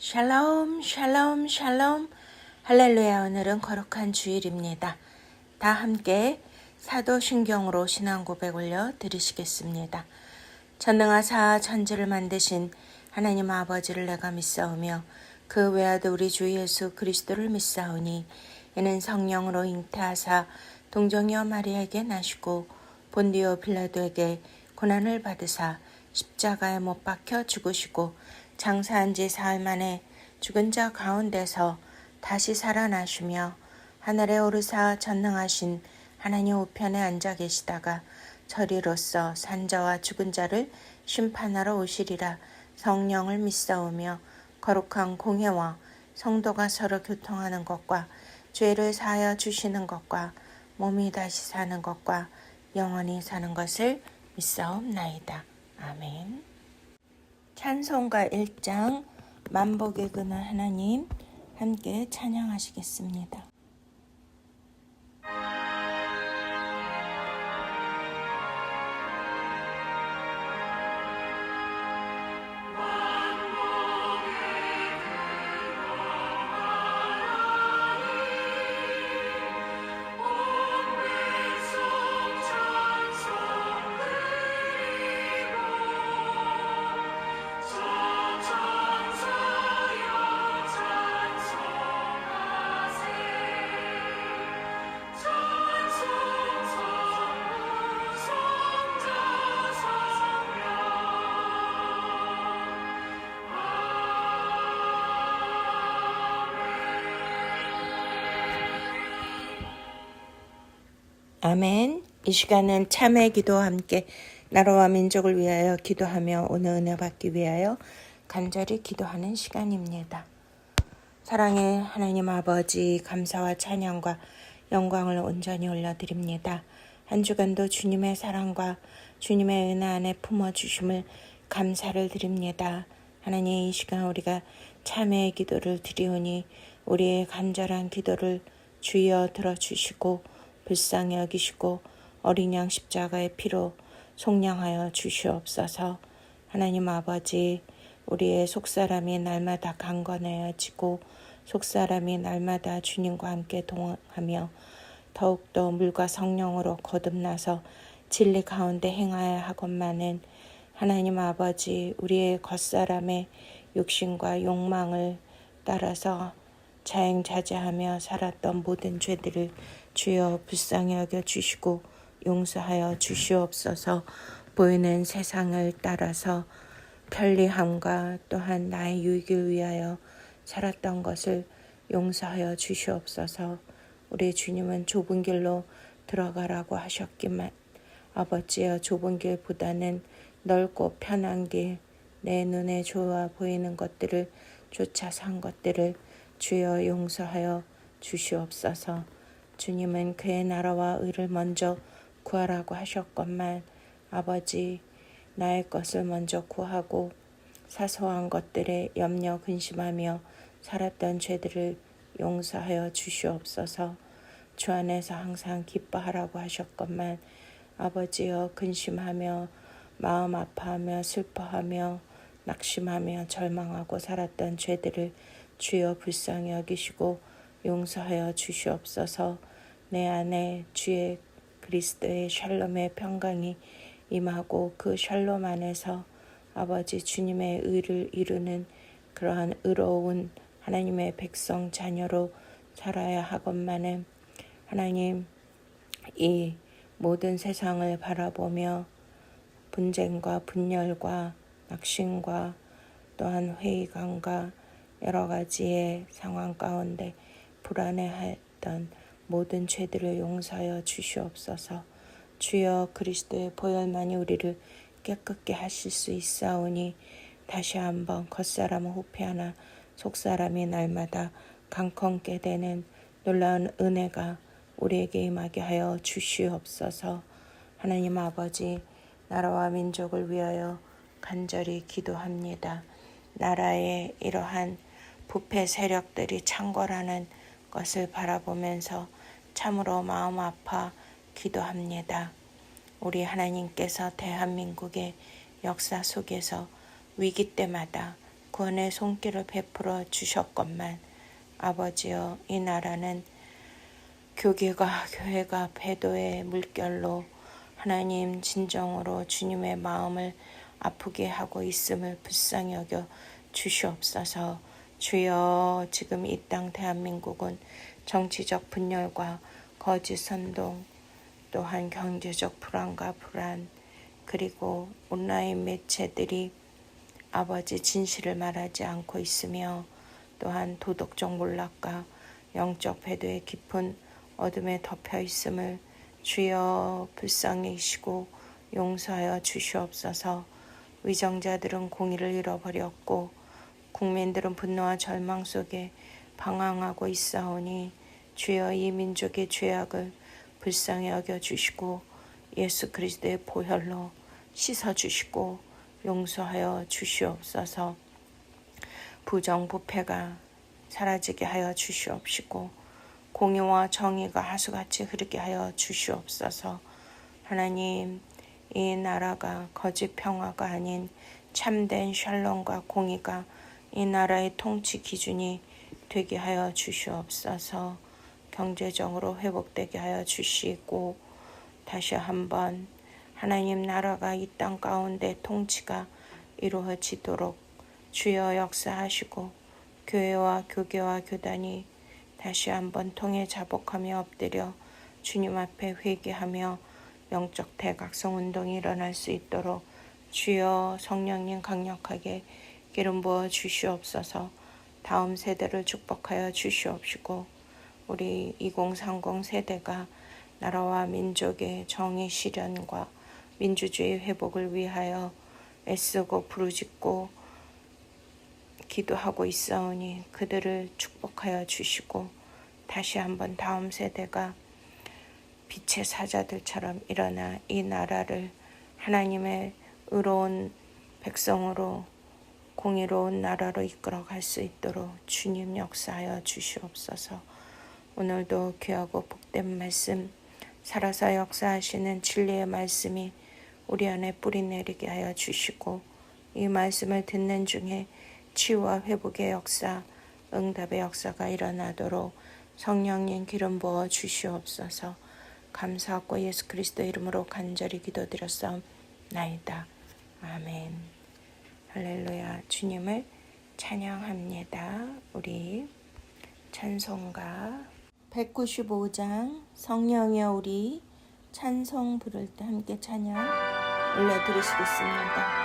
샬롬 샬롬 샬롬 할렐루야. 오늘은 거룩한 주일입니다. 다 함께 사도신경으로 신앙 고백 올려 드리시겠습니다. 전능하사 천지를 만드신 하나님 아버지를 내가 믿사오며 그 외아들 우리 주 예수 그리스도를 믿사오니 이는 성령으로 잉태하사 동정녀 마리아에게 나시고 본디오 빌라도에게 고난을 받으사 십자가에 못 박혀 죽으시고 장사한 지 사흘 만에 죽은 자 가운데서 다시 살아나시며 하늘에 오르사 전능하신 하나님 우편에 앉아 계시다가 저리로서 산자와 죽은 자를 심판하러 오시리라. 성령을 믿사오며 거룩한 공회와 성도가 서로 교통하는 것과 죄를 사하여 주시는 것과 몸이 다시 사는 것과 영원히 사는 것을 믿사옵나이다. 아멘. 찬송가 1장 만복의 근원 하나님 함께 찬양하시겠습니다. 아멘. 이 시간은 참회 기도와 함께 나라와 민족을 위하여 기도하며 오늘 은혜 받기 위하여 간절히 기도하는 시간입니다. 사랑의 하나님 아버지, 감사와 찬양과 영광을 온전히 올려드립니다. 한 주간도 주님의 사랑과 주님의 은혜 안에 품어주심을 감사를 드립니다. 하나님, 이 시간 우리가 참회의 기도를 드리오니 우리의 간절한 기도를 주여 들어주시고 불쌍히 여기시고 어린 양 십자가의 피로 속량하여 주시옵소서. 하나님 아버지, 우리의 속사람이 날마다 강건해지고 속사람이 날마다 주님과 함께 동행하며 더욱더 물과 성령으로 거듭나서 진리 가운데 행하여 하건만은 하나님 아버지, 우리의 겉사람의 욕심과 욕망을 따라서 자행자제하며 살았던 모든 죄들을 주여 불쌍히 여겨 주시고 용서하여 주시옵소서. 보이는 세상을 따라서 편리함과 또한 나의 유익을 위하여 살았던 것을 용서하여 주시옵소서. 우리 주님은 좁은 길로 들어가라고 하셨기만 아버지여, 좁은 길보다는 넓고 편한 길, 내 눈에 좋아 보이는 것들을 쫓아 산 것들을 주여 용서하여 주시옵소서. 주님은 그의 나라와 의를 먼저 구하라고 하셨건만 아버지, 나의 것을 먼저 구하고 사소한 것들에 염려 근심하며 살았던 죄들을 용서하여 주시옵소서. 주 안에서 항상 기뻐하라고 하셨건만 아버지여, 근심하며 마음 아파하며 슬퍼하며 낙심하며 절망하고 살았던 죄들을 주여 불쌍히 여기시고 용서하여 주시옵소서. 내 안에 주의 그리스도의 샬롬의 평강이 임하고 그 샬롬 안에서 아버지 주님의 의를 이루는 그러한 의로운 하나님의 백성 자녀로 살아야 하건만은 하나님, 이 모든 세상을 바라보며 분쟁과 분열과 낙심과 또한 회의감과 여러 가지의 상황 가운데 불안해했던 모든 죄들을 용서하여 주시옵소서. 주여, 그리스도의 보혈만이 우리를 깨끗게 하실 수 있사오니 다시 한번 겉사람은 후패하나 속사람이 날마다 강건케 되는 놀라운 은혜가 우리에게 임하게 하여 주시옵소서. 하나님 아버지, 나라와 민족을 위하여 간절히 기도합니다. 나라의 이러한 부패 세력들이 창궐하는 것을 바라보면서 참으로 마음 아파 기도합니다. 우리 하나님께서 대한민국의 역사 속에서 위기 때마다 구원의 손길을 베풀어 주셨건만 아버지여, 이 나라는 교회가 배도의 물결로 하나님 진정으로 주님의 마음을 아프게 하고 있음을 불쌍히 여겨 주시옵소서. 주여, 지금 이 땅 대한민국은 정치적 분열과 거짓 선동, 또한 경제적 불안과 불안, 그리고 온라인 매체들이 아버지 진실을 말하지 않고 있으며, 또한 도덕적 몰락과 영적 배도의 깊은 어둠에 덮여 있음을 주여 불쌍히 여기시고 용서하여 주시옵소서. 위정자들은 공의를 잃어버렸고 국민들은 분노와 절망 속에 방황하고 있사오니 주여 이 민족의 죄악을 불쌍히 여겨주시고 예수 그리스도의 보혈로 씻어주시고 용서하여 주시옵소서. 부정부패가 사라지게 하여 주시옵시고 공의와 정의가 하수같이 흐르게 하여 주시옵소서. 하나님, 이 나라가 거짓 평화가 아닌 참된 샬롬과 공의가 이 나라의 통치 기준이 되게 하여 주시옵소서. 경제적으로 회복되게 하여 주시고 다시 한번 하나님 나라가 이 땅 가운데 통치가 이루어지도록 주여 역사하시고 교회와 교계와 교단이 다시 한번 통해 자복하며 엎드려 주님 앞에 회개하며 영적 대각성 운동이 일어날 수 있도록 주여 성령님 강력하게 기름 부어 주시옵소서. 다음 세대를 축복하여 주시옵시고 우리 2030 세대가 나라와 민족의 정의 실현과 민주주의 회복을 위하여 애쓰고 부르짖고 기도하고 있사오니 그들을 축복하여 주시고 다시 한번 다음 세대가 빛의 사자들처럼 일어나 이 나라를 하나님의 의로운 백성으로 공의로운 나라로 이끌어갈 수 있도록 주님 역사하여 주시옵소서. 오늘도 귀하고 복된 말씀, 살아서 역사하시는 진리의 말씀이 우리 안에 뿌리 내리게 하여 주시고 이 말씀을 듣는 중에 치유와 회복의 역사, 응답의 역사가 일어나도록 성령님 기름 부어 주시옵소서. 감사하고 예수 그리스도 이름으로 간절히 기도드렸사옵나이다. 아멘. 할렐루야. 주님을 찬양합니다. 우리 찬송가 195장 성령이여 우리 찬송 부를 때 함께 찬양 올려드리시겠습니다.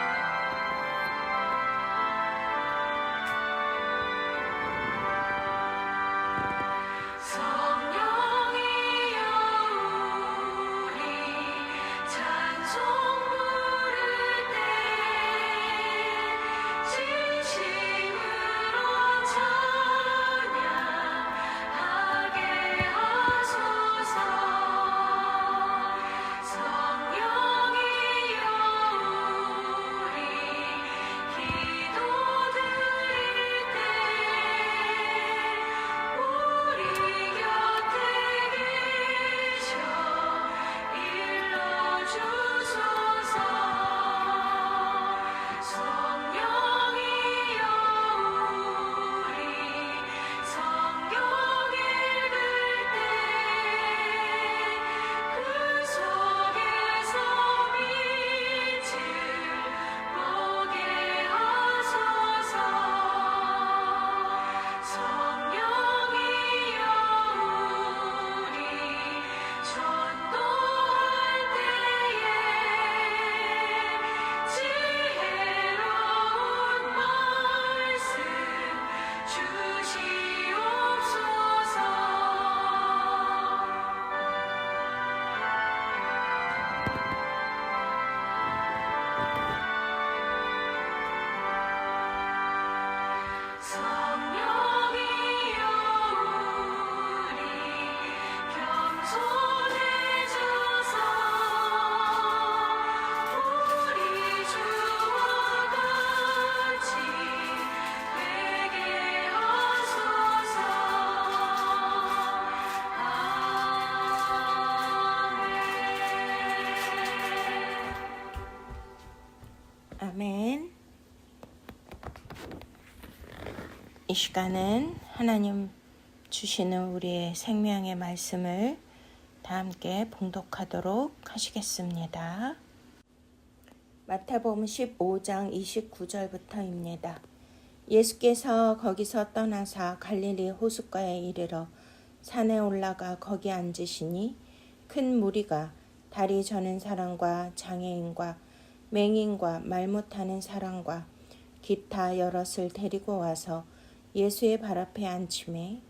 아멘. 이 시간은 하나님 주시는 우리의 생명의 말씀을 다 함께 봉독하도록 하시겠습니다. 마태복음 15장 29절부터입니다. 예수께서 거기서 떠나사 갈릴리 호숫가에 이르러 산에 올라가 거기 앉으시니 큰 무리가 다리 저는 사람과 장애인과 맹인과 말 못하는 사람과 기타 여럿을 데리고 와서 예수의 발 앞에 앉히매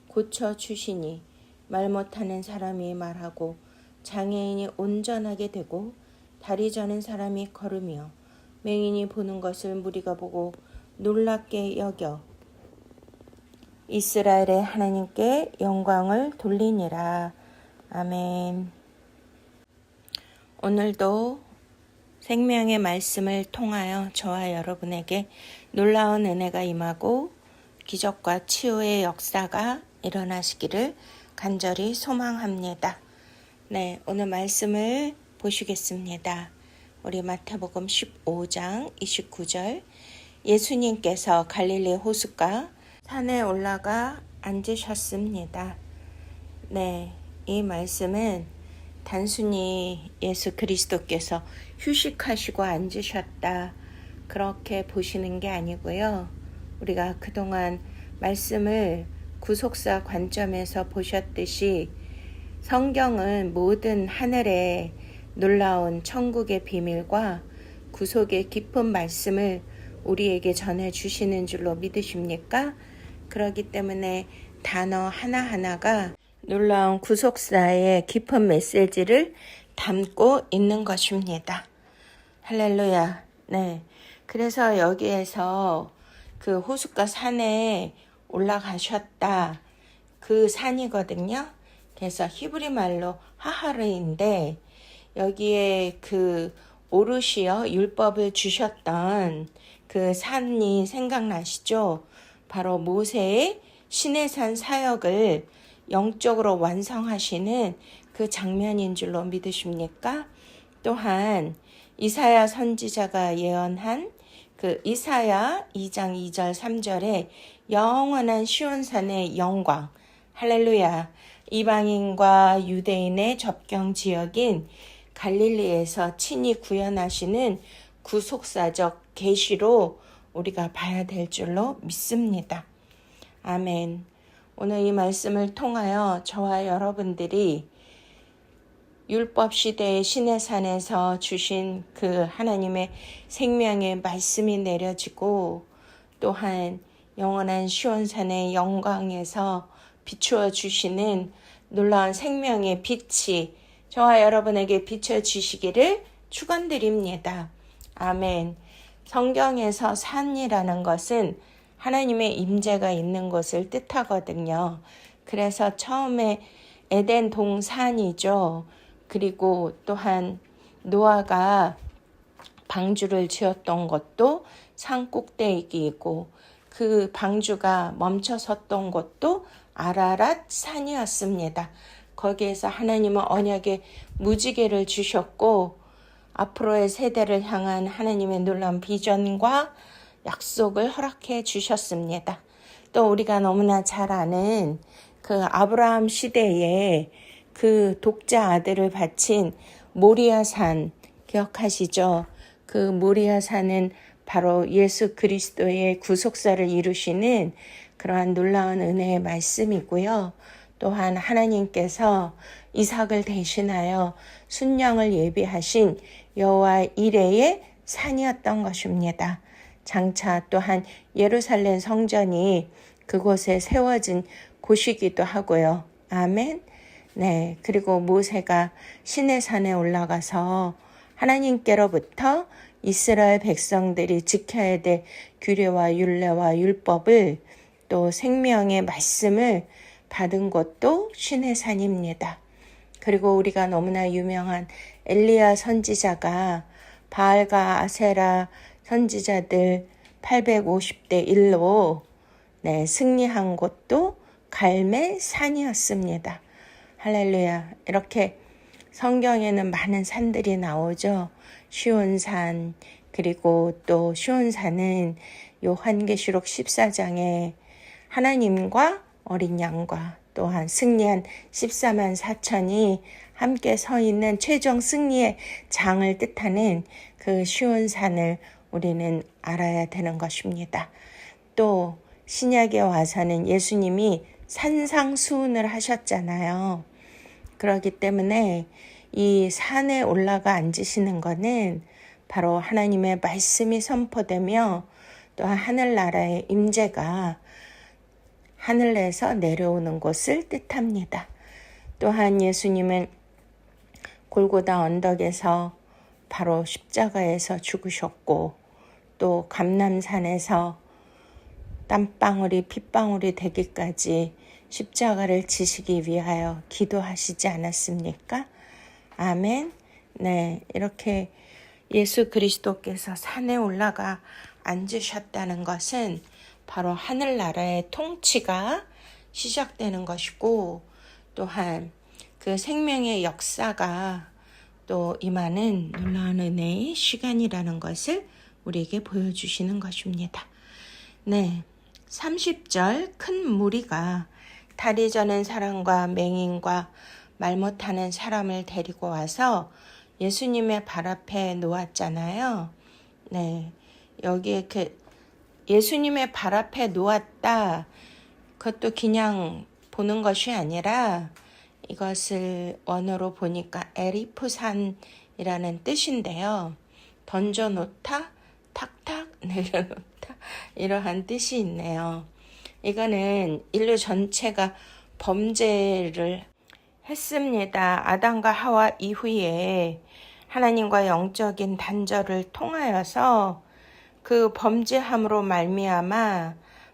고쳐주시니 말 못하는 사람이 말하고 장애인이 온전하게 되고 다리 저는 사람이 걸으며 맹인이 보는 것을 무리가 보고 놀랍게 여겨 이스라엘의 하나님께 영광을 돌리니라. 아멘. 오늘도 생명의 말씀을 통하여 저와 여러분에게 놀라운 은혜가 임하고 기적과 치유의 역사가 일어나시기를 간절히 소망합니다. 네, 오늘 말씀을 보시겠습니다. 우리 마태복음 15장 29절 예수님께서 갈릴리 호숫가 산에 올라가 앉으셨습니다. 네, 이 말씀은 단순히 예수 그리스도께서 휴식하시고 앉으셨다 그렇게 보시는 게 아니고요. 우리가 그동안 말씀을 구속사 관점에서 보셨듯이 성경은 모든 하늘의 놀라운 천국의 비밀과 구속의 깊은 말씀을 우리에게 전해주시는 줄로 믿으십니까? 그렇기 때문에 단어 하나하나가 놀라운 구속사의 깊은 메시지를 담고 있는 것입니다. 할렐루야. 네. 그래서 여기에서 그 호숫가 산에 올라가셨다. 그 산이거든요. 그래서 히브리 말로 하하르인데 여기에 그 오르시어 율법을 주셨던 그 산이 생각나시죠? 바로 모세의 시내산 사역을 영적으로 완성하시는 그 장면인 줄로 믿으십니까? 또한 이사야 선지자가 예언한 그 이사야 2장 2절 3절에 영원한 시온산의 영광, 할렐루야, 이방인과 유대인의 접경 지역인 갈릴리에서 친히 구현하시는 구속사적 계시로 우리가 봐야 될 줄로 믿습니다. 아멘. 오늘 이 말씀을 통하여 저와 여러분들이 율법 시대의 시내산에서 주신 그 하나님의 생명의 말씀이 내려지고 또한 영원한 시온산의 영광에서 비추어 주시는 놀라운 생명의 빛이 저와 여러분에게 비춰주시기를 축원드립니다. 아멘. 성경에서 산이라는 것은 하나님의 임재가 있는 곳을 뜻하거든요. 그래서 처음에 에덴 동산이죠. 그리고 또한 노아가 방주를 지었던 것도 산 꼭대기이고 그 방주가 멈춰 섰던 것도 아라랏 산이었습니다. 거기에서 하나님은 언약의 무지개를 주셨고 앞으로의 세대를 향한 하나님의 놀라운 비전과 약속을 허락해 주셨습니다. 또 우리가 너무나 잘 아는 그 아브라함 시대에 그 독자 아들을 바친 모리아산 기억하시죠? 그 모리아산은 바로 예수 그리스도의 구속사를 이루시는 그러한 놀라운 은혜의 말씀이고요. 또한 하나님께서 이삭을 대신하여 순양을 예비하신 여호와 이레의 산이었던 것입니다. 장차 또한 예루살렘 성전이 그곳에 세워진 곳이기도 하고요. 아멘. 네, 그리고 모세가 시내산에 올라가서 하나님께로부터 이스라엘 백성들이 지켜야 될 규례와 율례와 율법을 또 생명의 말씀을 받은 것도 시내산입니다. 그리고 우리가 너무나 유명한 엘리야 선지자가 바알과 아세라 선지자들 850대 1로 승리한 곳도 갈멜산이었습니다. 할렐루야. 이렇게 성경에는 많은 산들이 나오죠. 시온산, 그리고 또 시온산은 요한계시록 14장에 하나님과 어린 양과 또한 승리한 14만 4천이 함께 서 있는 최종 승리의 장을 뜻하는 그 시온산을 우리는 알아야 되는 것입니다. 또 신약에 와서는 예수님이 산상수훈을 하셨잖아요. 그렇기 때문에 이 산에 올라가 앉으시는 것은 바로 하나님의 말씀이 선포되며 또한 하늘나라의 임재가 하늘에서 내려오는 곳을 뜻합니다. 또한 예수님은 골고다 언덕에서 바로 십자가에서 죽으셨고 또 감람산에서 땀방울이 핏방울이 되기까지 십자가를 지시기 위하여 기도하시지 않았습니까? 아멘. 네, 이렇게 예수 그리스도께서 산에 올라가 앉으셨다는 것은 바로 하늘나라의 통치가 시작되는 것이고 또한 그 생명의 역사가 또 임하는 놀라운 은혜의 시간이라는 것을 우리에게 보여주시는 것입니다. 네, 30절 큰 무리가 다리 저는 사람과 맹인과 말 못하는 사람을 데리고 와서 예수님의 발 앞에 놓았잖아요. 네, 여기에 예수님의 발 앞에 놓았다. 그것도 그냥 보는 것이 아니라 이것을 원어로 보니까 에리프산이라는 뜻인데요. 던져놓다, 탁탁 내려놓다 이러한 뜻이 있네요. 이거는 인류 전체가 범죄를 했습니다. 아담과 하와 이후에 하나님과 영적인 단절을 통하여서 그 범죄함으로 말미암아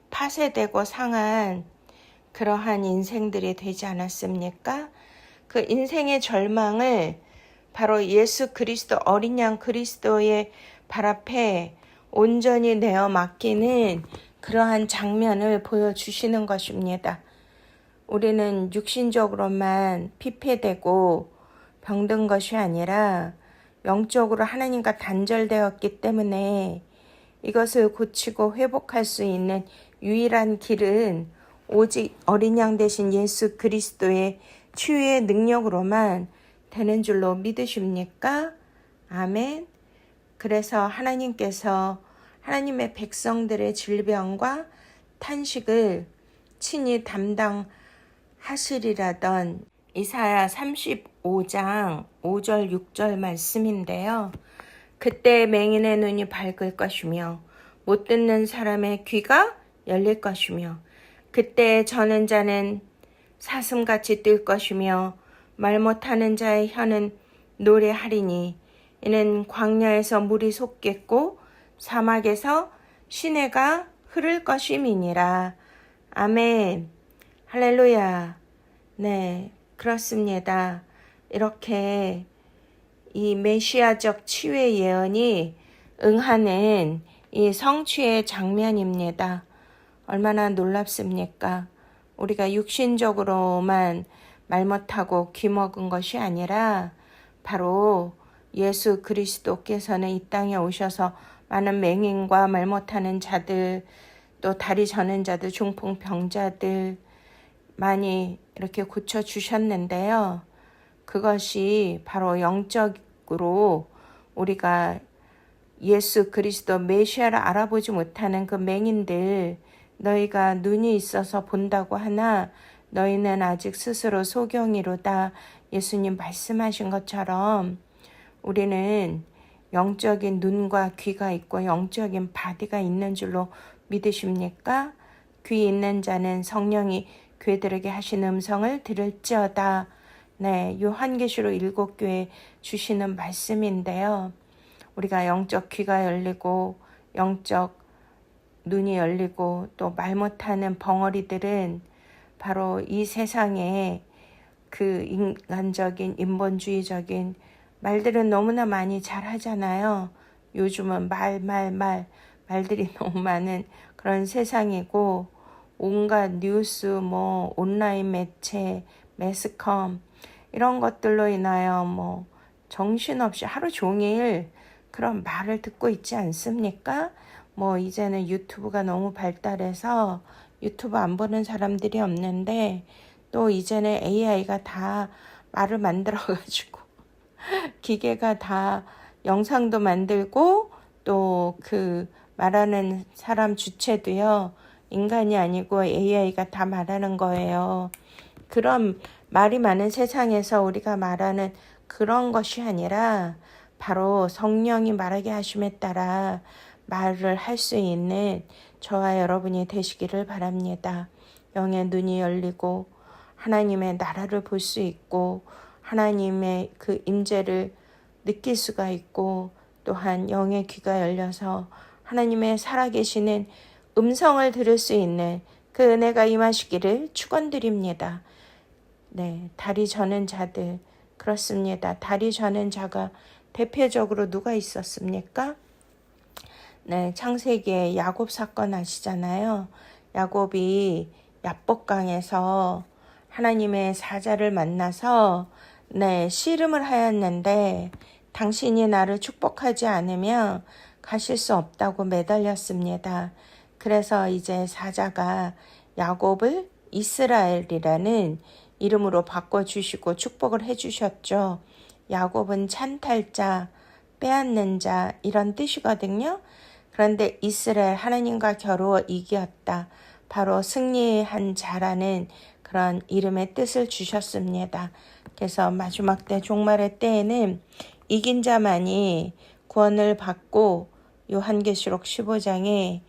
파쇄되고 상한 그러한 인생들이 되지 않았습니까? 그 인생의 절망을 바로 예수 그리스도 어린 양 그리스도의 발 앞에 온전히 내어 맡기는 그러한 장면을 보여주시는 것입니다. 우리는 육신적으로만 피폐되고 병든 것이 아니라 영적으로 하나님과 단절되었기 때문에 이것을 고치고 회복할 수 있는 유일한 길은 오직 어린 양 되신 예수 그리스도의 치유의 능력으로만 되는 줄로 믿으십니까? 아멘. 그래서 하나님께서 하나님의 백성들의 질병과 탄식을 친히 담당하시리라던 이사야 35장 5절 6절 말씀인데요. 그때 맹인의 눈이 밝을 것이며 못 듣는 사람의 귀가 열릴 것이며 그때 저는 자는 사슴같이 뛸 것이며 말 못하는 자의 혀는 노래하리니 이는 광야에서 물이 솟겠고 사막에서 시내가 흐를 것임이니라. 아멘. 할렐루야. 네, 그렇습니다. 이렇게 이 메시아적 치유의 예언이 응하는 이 성취의 장면입니다. 얼마나 놀랍습니까? 우리가 육신적으로만 말 못하고 귀먹은 것이 아니라 바로 예수 그리스도께서는 이 땅에 오셔서 많은 맹인과 말 못하는 자들, 또 다리 저는 자들, 중풍병자들 많이 이렇게 고쳐주셨는데요. 그것이 바로 영적으로 우리가 예수 그리스도 메시아를 알아보지 못하는 그 맹인들, 너희가 눈이 있어서 본다고 하나 너희는 아직 스스로 소경이로다. 예수님 말씀하신 것처럼 우리는 영적인 눈과 귀가 있고 영적인 바디가 있는 줄로 믿으십니까? 귀 있는 자는 성령이 교회들에게 하신 음성을 들을지어다. 네, 요한계시록 7교회 주시는 말씀인데요. 우리가 영적 귀가 열리고 영적 눈이 열리고 또 말 못하는 벙어리들은 바로 이 세상에 그 인간적인 인본주의적인 말들은 너무나 많이 잘하잖아요. 요즘은 말들이 너무 많은 그런 세상이고 온갖 뉴스, 온라인 매체, 매스컴 이런 것들로 인하여 정신없이 하루 종일 그런 말을 듣고 있지 않습니까? 이제는 유튜브가 너무 발달해서 유튜브 안 보는 사람들이 없는데 또 이제는 AI가 다 말을 만들어가지고 기계가 다 영상도 만들고 또 그 말하는 사람 주체도요. 인간이 아니고 AI가 다 말하는 거예요. 그런 말이 많은 세상에서 우리가 말하는 그런 것이 아니라 바로 성령이 말하게 하심에 따라 말을 할 수 있는 저와 여러분이 되시기를 바랍니다. 영의 눈이 열리고 하나님의 나라를 볼 수 있고 하나님의 그 임재를 느낄 수가 있고 또한 영의 귀가 열려서 하나님의 살아계시는 음성을 들을 수 있는 그 은혜가 임하시기를 축원드립니다. 네, 다리 저는 자들 그렇습니다. 다리 저는 자가 대표적으로 누가 있었습니까? 네, 창세기에 야곱 사건 아시잖아요. 야곱이 야복강에서 하나님의 사자를 만나서 씨름을 하였는데 당신이 나를 축복하지 않으면 가실 수 없다고 매달렸습니다. 그래서 이제 사자가 야곱을 이스라엘이라는 이름으로 바꿔주시고 축복을 해주셨죠. 야곱은 찬탈자, 빼앗는 자 이런 뜻이거든요. 그런데 이스라엘 하나님과 겨루어 이겼다. 바로 승리한 자라는 그런 이름의 뜻을 주셨습니다. 그래서 마지막 때 종말의 때에는 이긴 자만이 구원을 받고 요한계시록 15장에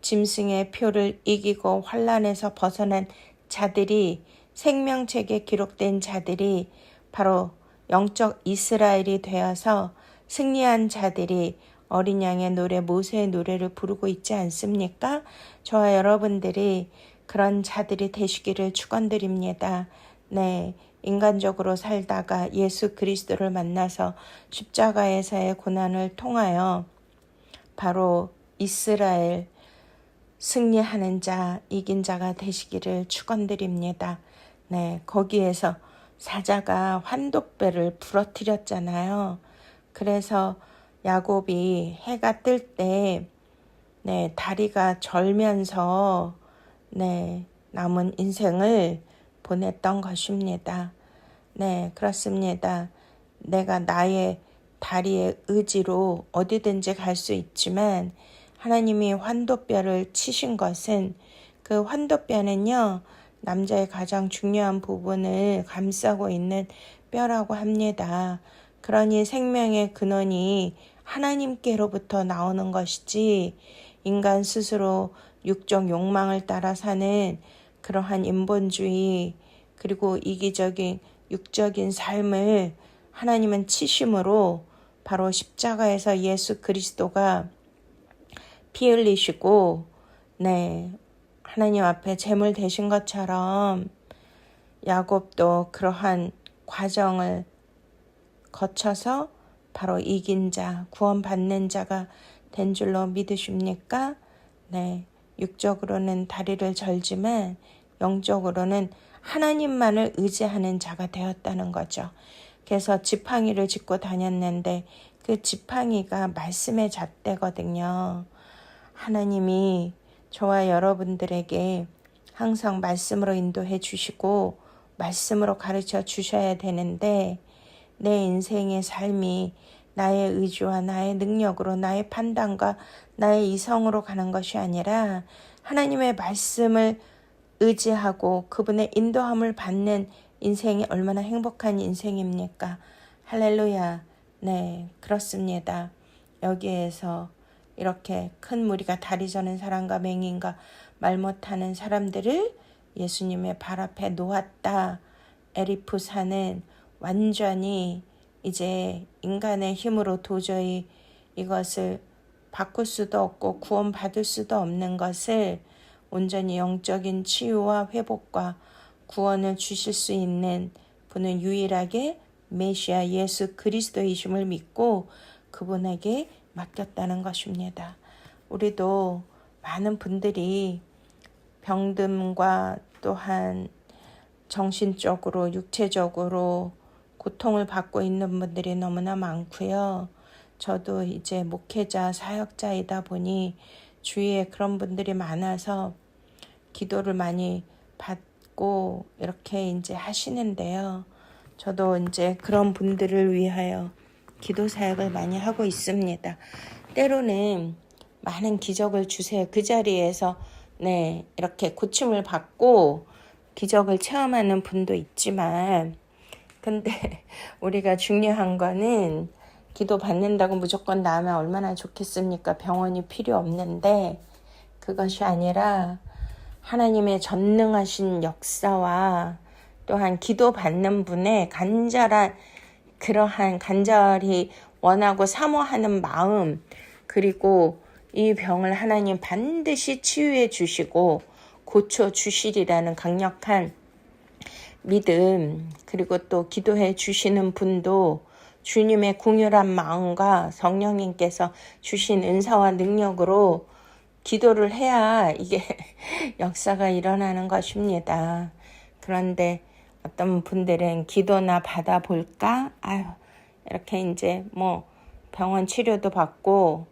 짐승의 표를 이기고 환난에서 벗어난 자들이 생명책에 기록된 자들이 바로 영적 이스라엘이 되어서 승리한 자들이 어린 양의 노래 모세의 노래를 부르고 있지 않습니까? 저와 여러분들이 그런 자들이 되시기를 축원드립니다. 네, 인간적으로 살다가 예수 그리스도를 만나서 십자가에서의 고난을 통하여 바로 이스라엘 승리하는 자, 이긴 자가 되시기를 축원드립니다. 네, 거기에서 사자가 환도뼈를 부러뜨렸잖아요. 그래서 야곱이 해가 뜰 때 다리가 절면서 남은 인생을 보냈던 것입니다. 네, 그렇습니다. 내가 나의 다리의 의지로 어디든지 갈 수 있지만 하나님이 환도뼈를 치신 것은 그 환도뼈는요, 남자의 가장 중요한 부분을 감싸고 있는 뼈라고 합니다. 그러니 생명의 근원이 하나님께로부터 나오는 것이지 인간 스스로 육적 욕망을 따라 사는 그러한 인본주의 그리고 이기적인 육적인 삶을 하나님은 치심으로 바로 십자가에서 예수 그리스도가 피 흘리시고 하나님 앞에 제물 되신 것처럼 야곱도 그러한 과정을 거쳐서 바로 이긴 자, 구원받는 자가 된 줄로 믿으십니까? 네, 육적으로는 다리를 절지만 영적으로는 하나님만을 의지하는 자가 되었다는 거죠. 그래서 지팡이를 짚고 다녔는데 그 지팡이가 말씀의 잣대거든요. 하나님이 저와 여러분들에게 항상 말씀으로 인도해 주시고 말씀으로 가르쳐 주셔야 되는데 내 인생의 삶이 나의 의지와 나의 능력으로 나의 판단과 나의 이성으로 가는 것이 아니라 하나님의 말씀을 의지하고 그분의 인도함을 받는 인생이 얼마나 행복한 인생입니까? 할렐루야. 네, 그렇습니다. 여기에서 이렇게 큰 무리가 다리 저는 사람과 맹인과 말 못하는 사람들을 예수님의 발 앞에 놓았다. 에리푸사는 완전히 이제 인간의 힘으로 도저히 이것을 바꿀 수도 없고 구원받을 수도 없는 것을 온전히 영적인 치유와 회복과 구원을 주실 수 있는 분은 유일하게 메시아 예수 그리스도이심을 믿고 그분에게 맡겼다는 것입니다. 우리도 많은 분들이 병듦과 또한 정신적으로 육체적으로 고통을 받고 있는 분들이 너무나 많고요. 저도 이제 목회자 사역자이다 보니 주위에 그런 분들이 많아서 기도를 많이 받고 이렇게 이제 하시는데요. 저도 이제 그런 분들을 위하여 기도 사역을 많이 하고 있습니다. 때로는 많은 기적을 주세요. 그 자리에서 이렇게 고침을 받고 기적을 체험하는 분도 있지만, 근데 우리가 중요한 거는 기도 받는다고 무조건 나으면 얼마나 좋겠습니까? 병원이 필요 없는데, 그것이 아니라 하나님의 전능하신 역사와 또한 기도 받는 분의 그러한 간절히 원하고 사모하는 마음, 그리고 이 병을 하나님 반드시 치유해 주시고 고쳐 주시리라는 강력한 믿음, 그리고 또 기도해 주시는 분도 주님의 긍휼한 마음과 성령님께서 주신 은사와 능력으로 기도를 해야 이게 역사가 일어나는 것입니다. 그런데 어떤 분들은 기도나 받아볼까? 이렇게 이제 병원 치료도 받고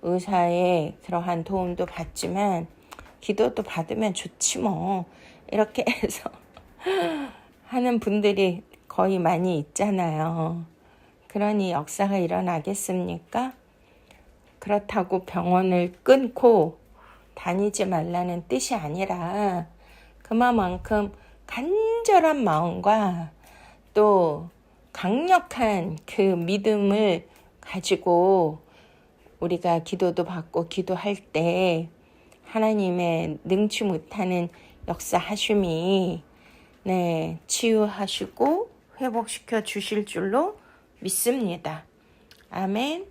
의사의 그러한 도움도 받지만 기도도 받으면 좋지 이렇게 해서 하는 분들이 거의 많이 있잖아요. 그러니 역사가 일어나겠습니까? 그렇다고 병원을 끊고 다니지 말라는 뜻이 아니라 그만큼 간절한 마음과 또 강력한 그 믿음을 가지고 우리가 기도도 받고 기도할 때 하나님의 능치 못하는 역사하심이 치유하시고 회복시켜 주실 줄로 믿습니다. 아멘.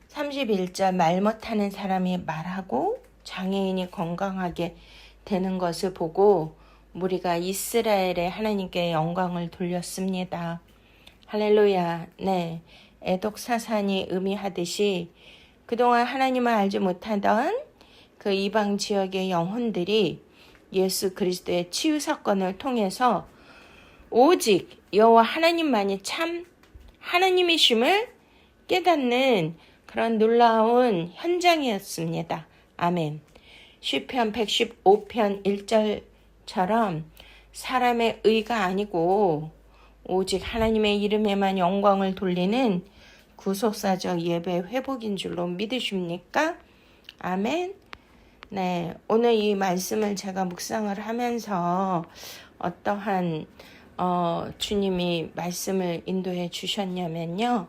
31절 말 못하는 사람이 말하고 장애인이 건강하게 되는 것을 보고 무리가 이스라엘의 하나님께 영광을 돌렸습니다. 할렐루야. 애독사산이 의미하듯이 그동안 하나님을 알지 못하던 그 이방 지역의 영혼들이 예수 그리스도의 치유 사건을 통해서 오직 여호와 하나님만이 참 하나님이심을 깨닫는 그런 놀라운 현장이었습니다. 아멘. 시편 115편 1절처럼 사람의 의가 아니고 오직 하나님의 이름에만 영광을 돌리는 구속사적 예배 회복인 줄로 믿으십니까? 아멘. 오늘 이 말씀을 제가 묵상을 하면서 어떠한 주님이 말씀을 인도해 주셨냐면요.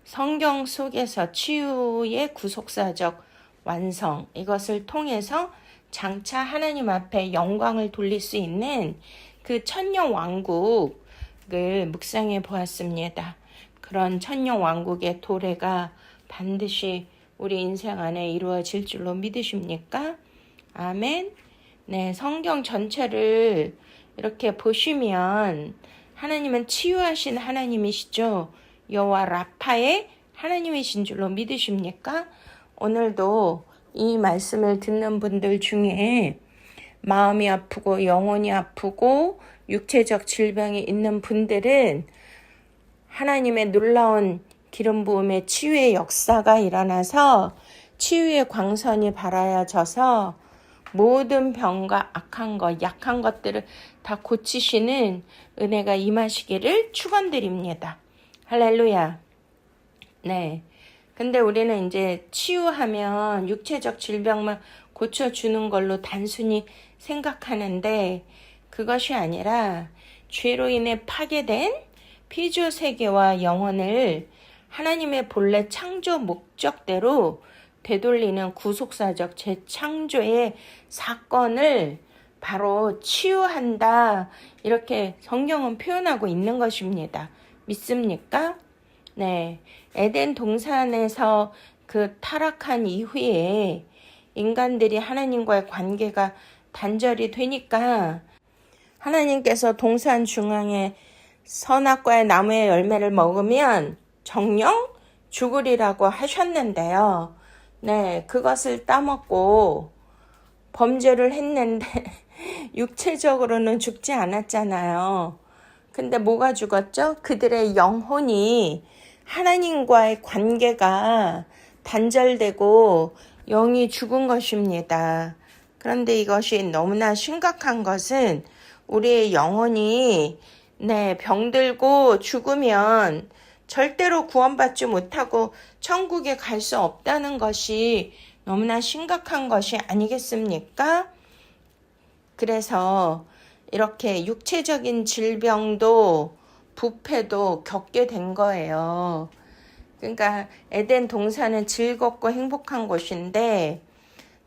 성경 속에서 치유의 구속사적 완성, 이것을 통해서 장차 하나님 앞에 영광을 돌릴 수 있는 그 천년 왕국을 묵상해 보았습니다. 그런 천년 왕국의 도래가 반드시 우리 인생 안에 이루어질 줄로 믿으십니까? 아멘. 성경 전체를 이렇게 보시면 하나님은 치유하신 하나님이시죠. 여호와 라파의 하나님이신 줄로 믿으십니까? 오늘도 이 말씀을 듣는 분들 중에 마음이 아프고 영혼이 아프고 육체적 질병이 있는 분들은 하나님의 놀라운 기름 부음의 치유의 역사가 일어나서 치유의 광선이 발하여져서 모든 병과 악한 것, 약한 것들을 다 고치시는 은혜가 임하시기를 축원드립니다. 할렐루야. 근데 우리는 이제 치유하면 육체적 질병만 고쳐주는 걸로 단순히 생각하는데 그것이 아니라 죄로 인해 파괴된 피조 세계와 영혼을 하나님의 본래 창조 목적대로 되돌리는 구속사적 재창조의 사건을 바로 치유한다. 이렇게 성경은 표현하고 있는 것입니다. 믿습니까? 에덴 동산에서 그 타락한 이후에 인간들이 하나님과의 관계가 단절이 되니까 하나님께서 동산 중앙에 선악과의 나무의 열매를 먹으면 정령 죽으리라고 하셨는데요. 그것을 따먹고 범죄를 했는데 육체적으로는 죽지 않았잖아요. 근데 뭐가 죽었죠? 그들의 영혼이 하나님과의 관계가 단절되고 영이 죽은 것입니다. 그런데 이것이 너무나 심각한 것은 우리의 영혼이 병들고 죽으면 절대로 구원받지 못하고 천국에 갈 수 없다는 것이 너무나 심각한 것이 아니겠습니까? 그래서 이렇게 육체적인 질병도 부패도 겪게 된 거예요. 그러니까 에덴 동산은 즐겁고 행복한 곳인데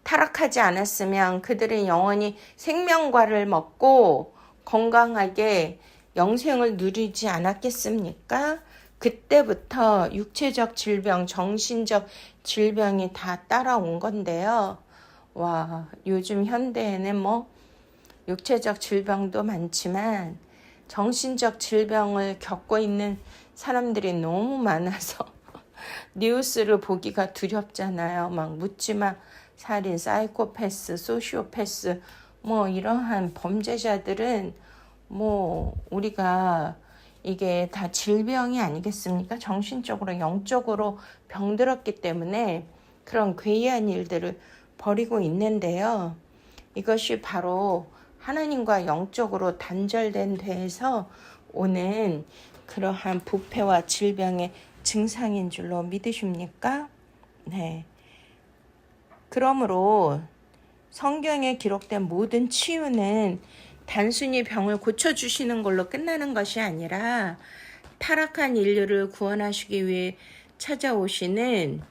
타락하지 않았으면 그들은 영원히 생명과를 먹고 건강하게 영생을 누리지 않았겠습니까? 그때부터 육체적 질병, 정신적 질병이 다 따라온 건데요. 와, 요즘 현대에는 뭐 육체적 질병도 많지만 정신적 질병을 겪고 있는 사람들이 너무 많아서 뉴스를 보기가 두렵잖아요. 막 묻지마 살인, 사이코패스, 소시오패스 뭐 이러한 범죄자들은 뭐 우리가 이게 다 질병이 아니겠습니까? 정신적으로 영적으로 병들었기 때문에 그런 괴이한 일들을 벌이고 있는데요. 이것이 바로 하나님과 영적으로 단절된 데에서 오는 그러한 부패와 질병의 증상인 줄로 믿으십니까? 네. 그러므로 성경에 기록된 모든 치유는 단순히 병을 고쳐주시는 걸로 끝나는 것이 아니라 타락한 인류를 구원하시기 위해 찾아오시는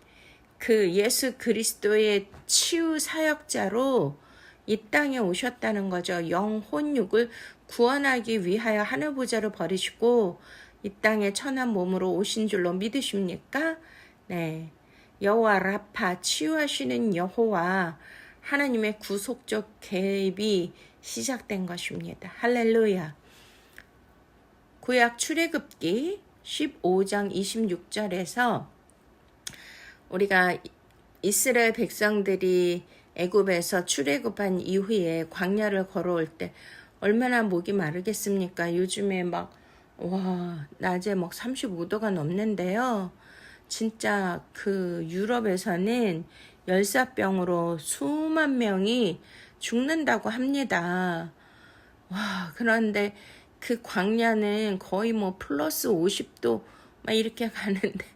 그 예수 그리스도의 치유 사역자로 이 땅에 오셨다는 거죠. 영혼육을 구원하기 위하여 하늘 보좌를 버리시고 이 땅에 천한 몸으로 오신 줄로 믿으십니까? 네. 여호와 라파 치유하시는 여호와 하나님의 구속적 개입이 시작된 것입니다. 할렐루야. 구약 출애굽기 15장 26절에서 우리가 이스라엘 백성들이 애굽에서 출애굽한 이후에 광야를 걸어올 때 얼마나 목이 마르겠습니까? 요즘에 낮에 35도가 넘는데요. 진짜 그 유럽에서는 열사병으로 수만 명이 죽는다고 합니다. 그런데 그 광야는 거의 플러스 50도 막 이렇게 가는데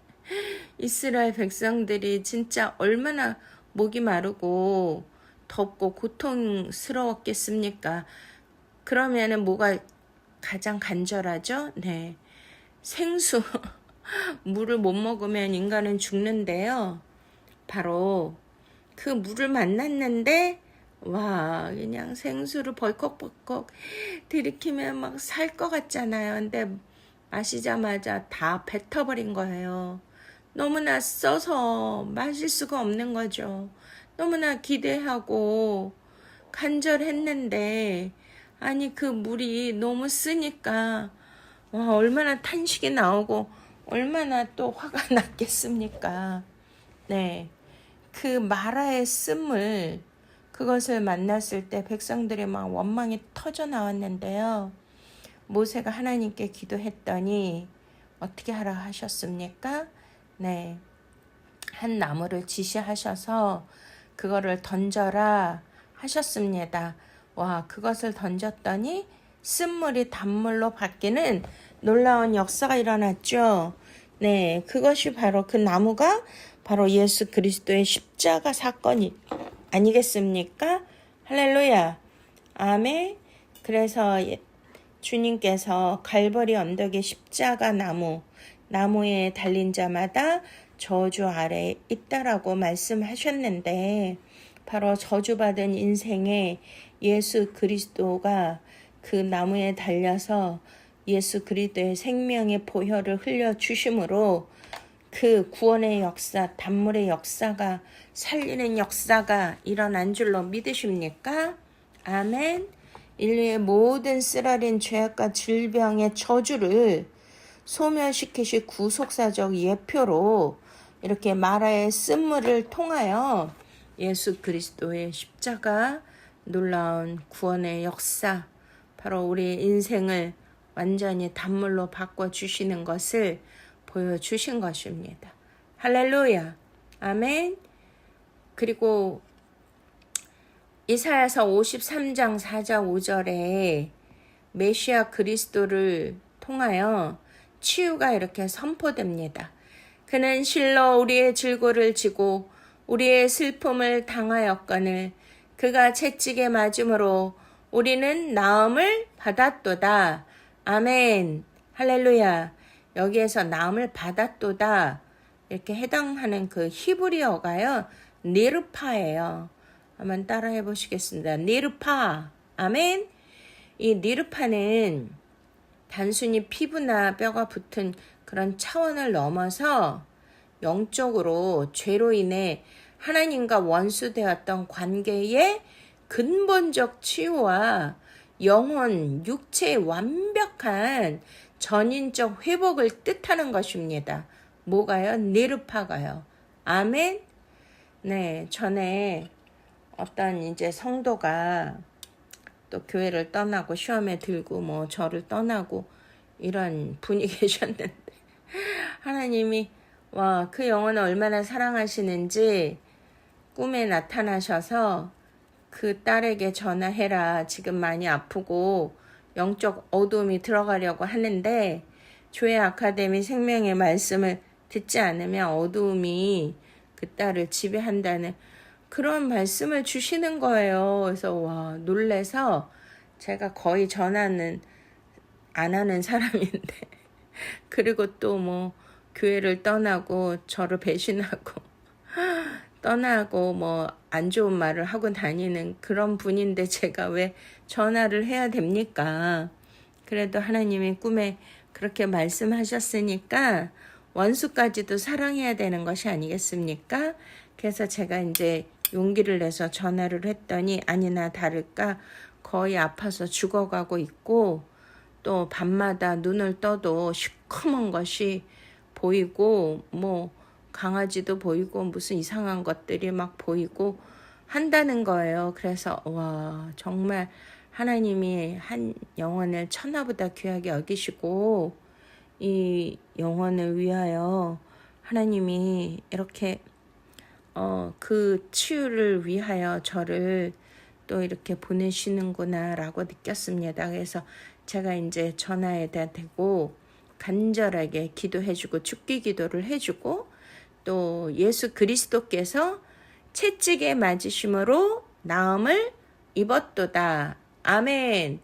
이스라엘 백성들이 진짜 얼마나 목이 마르고 덥고 고통스러웠겠습니까? 그러면은 뭐가 가장 간절하죠? 네. 생수. 물을 못 먹으면 인간은 죽는데요. 바로 그 물을 만났는데 그냥 생수를 벌컥벌컥 들이키면 막 살 것 같잖아요. 근데 마시자마자 다 뱉어버린 거예요. 너무나 써서 마실 수가 없는 거죠. 너무나 기대하고 간절했는데 아니 그 물이 너무 쓰니까 얼마나 탄식이 나오고 얼마나 또 화가 났겠습니까? 네, 그 마라의 쓴물 그것을 만났을 때 백성들이 막 원망이 터져 나왔는데요. 모세가 하나님께 기도했더니 어떻게 하라 하셨습니까? 네, 한 나무를 지시하셔서 그거를 던져라 하셨습니다. 그것을 던졌더니 쓴물이 단물로 바뀌는 놀라운 역사가 일어났죠. 네, 그것이 바로 그 나무가 바로 예수 그리스도의 십자가 사건이 아니겠습니까? 할렐루야. 아멘. 그래서 주님께서 갈보리 언덕의 십자가 나무에 달린 자마다 저주 아래에 있다라고 말씀하셨는데 바로 저주받은 인생에 예수 그리스도가 그 나무에 달려서 예수 그리스도의 생명의 보혈을 흘려주심으로 그 구원의 역사, 단물의 역사가 살리는 역사가 일어난 줄로 믿으십니까? 아멘. 인류의 모든 쓰라린 죄악과 질병의 저주를 소멸시키실 구속사적 예표로 이렇게 마라의 쓴물을 통하여 예수 그리스도의 십자가 놀라운 구원의 역사, 바로 우리의 인생을 완전히 단물로 바꿔주시는 것을 보여주신 것입니다. 할렐루야. 아멘. 그리고 이사야서 53장 4절 5절에 메시아 그리스도를 통하여 치유가 이렇게 선포됩니다. 그는 실로 우리의 질고를 지고 우리의 슬픔을 당하였거늘 그가 채찍에 맞음으로 우리는 나음을 받았도다. 아멘. 할렐루야. 여기에서 나음을 받았도다. 이렇게 해당하는 그 히브리어가요. 니르파예요. 한번 따라해 보시겠습니다. 니르파. 아멘. 이 니르파는 단순히 피부나 뼈가 붙은 그런 차원을 넘어서 영적으로 죄로 인해 하나님과 원수되었던 관계의 근본적 치유와 영혼, 육체의 완벽한 전인적 회복을 뜻하는 것입니다. 뭐가요? 니르파가요. 아멘. 네, 전에 어떤 이제 성도가 또 교회를 떠나고 시험에 들고 뭐 저를 떠나고 이런 분이 계셨는데 하나님이 와, 그 영혼을 얼마나 사랑하시는지 꿈에 나타나셔서 그 딸에게 전화해라. 지금 많이 아프고 영적 어두움이 들어가려고 하는데 교회 아카데미 생명의 말씀을 듣지 않으면 어두움이 그 딸을 지배한다는 그런 말씀을 주시는 거예요. 그래서 와, 놀래서 제가 거의 전화는 안 하는 사람인데 그리고 또 뭐 교회를 떠나고 저를 배신하고 떠나고 뭐 안 좋은 말을 하고 다니는 그런 분인데 제가 왜 전화를 해야 됩니까? 그래도 하나님이 꿈에 그렇게 말씀하셨으니까 원수까지도 사랑해야 되는 것이 아니겠습니까? 그래서 제가 이제 용기를 내서 전화를 했더니 아니나 다를까 거의 아파서 죽어가고 있고 또 밤마다 눈을 떠도 시커먼 것이 보이고 뭐 강아지도 보이고 무슨 이상한 것들이 막 보이고 한다는 거예요. 그래서 와, 정말 하나님이 한 영혼을 천하보다 귀하게 여기시고 이 영혼을 위하여 하나님이 이렇게 그 치유를 위하여 저를 또 이렇게 보내시는구나 라고 느꼈습니다. 그래서 제가 이제 전화에다 대고 간절하게 기도해주고 축기 기도를 해주고 또 예수 그리스도께서 채찍에 맞으심으로 나음을 입었도다. 아멘.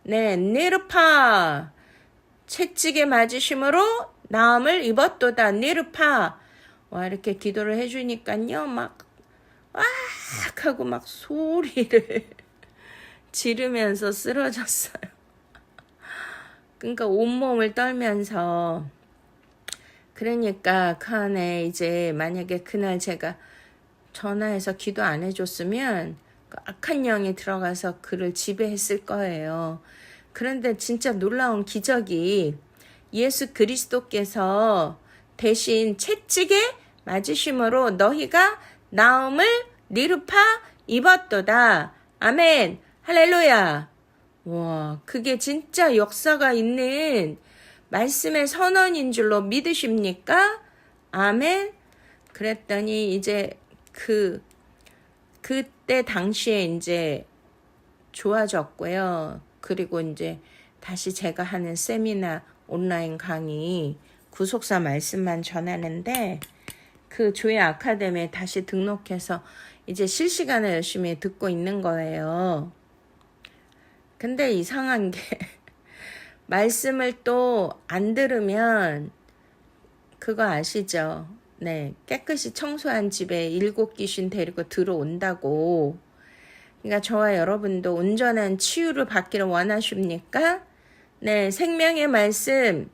네, 니르파. 채찍에 맞으심으로 나음을 입었도다. 니르파. 와, 이렇게 기도를 해주니까요, 막 하고 막 소리를 지르면서 쓰러졌어요. 그러니까 온몸을 떨면서 그러니까 그 안에 이제 만약에 그날 제가 전화해서 기도 안 해줬으면 그 악한 영이 들어가서 그를 지배했을 거예요. 그런데 진짜 놀라운 기적이 예수 그리스도께서 대신 채찍에 맞으심으로 너희가 나음을 니르파 입었도다. 아멘. 할렐루야. 와, 그게 진짜 역사가 있는 말씀의 선언인 줄로 믿으십니까? 아멘. 그랬더니 이제 그때 당시에 이제 좋아졌고요. 그리고 이제 다시 제가 하는 세미나 온라인 강의 구속사 말씀만 전하는데 그 조회 아카데미에 다시 등록해서 이제 실시간을 열심히 듣고 있는 거예요. 근데 이상한 게 말씀을 또 안 들으면 그거 아시죠? 네, 깨끗이 청소한 집에 7 귀신 데리고 들어온다고. 그러니까 저와 여러분도 온전한 치유를 받기를 원하십니까? 네, 생명의 말씀,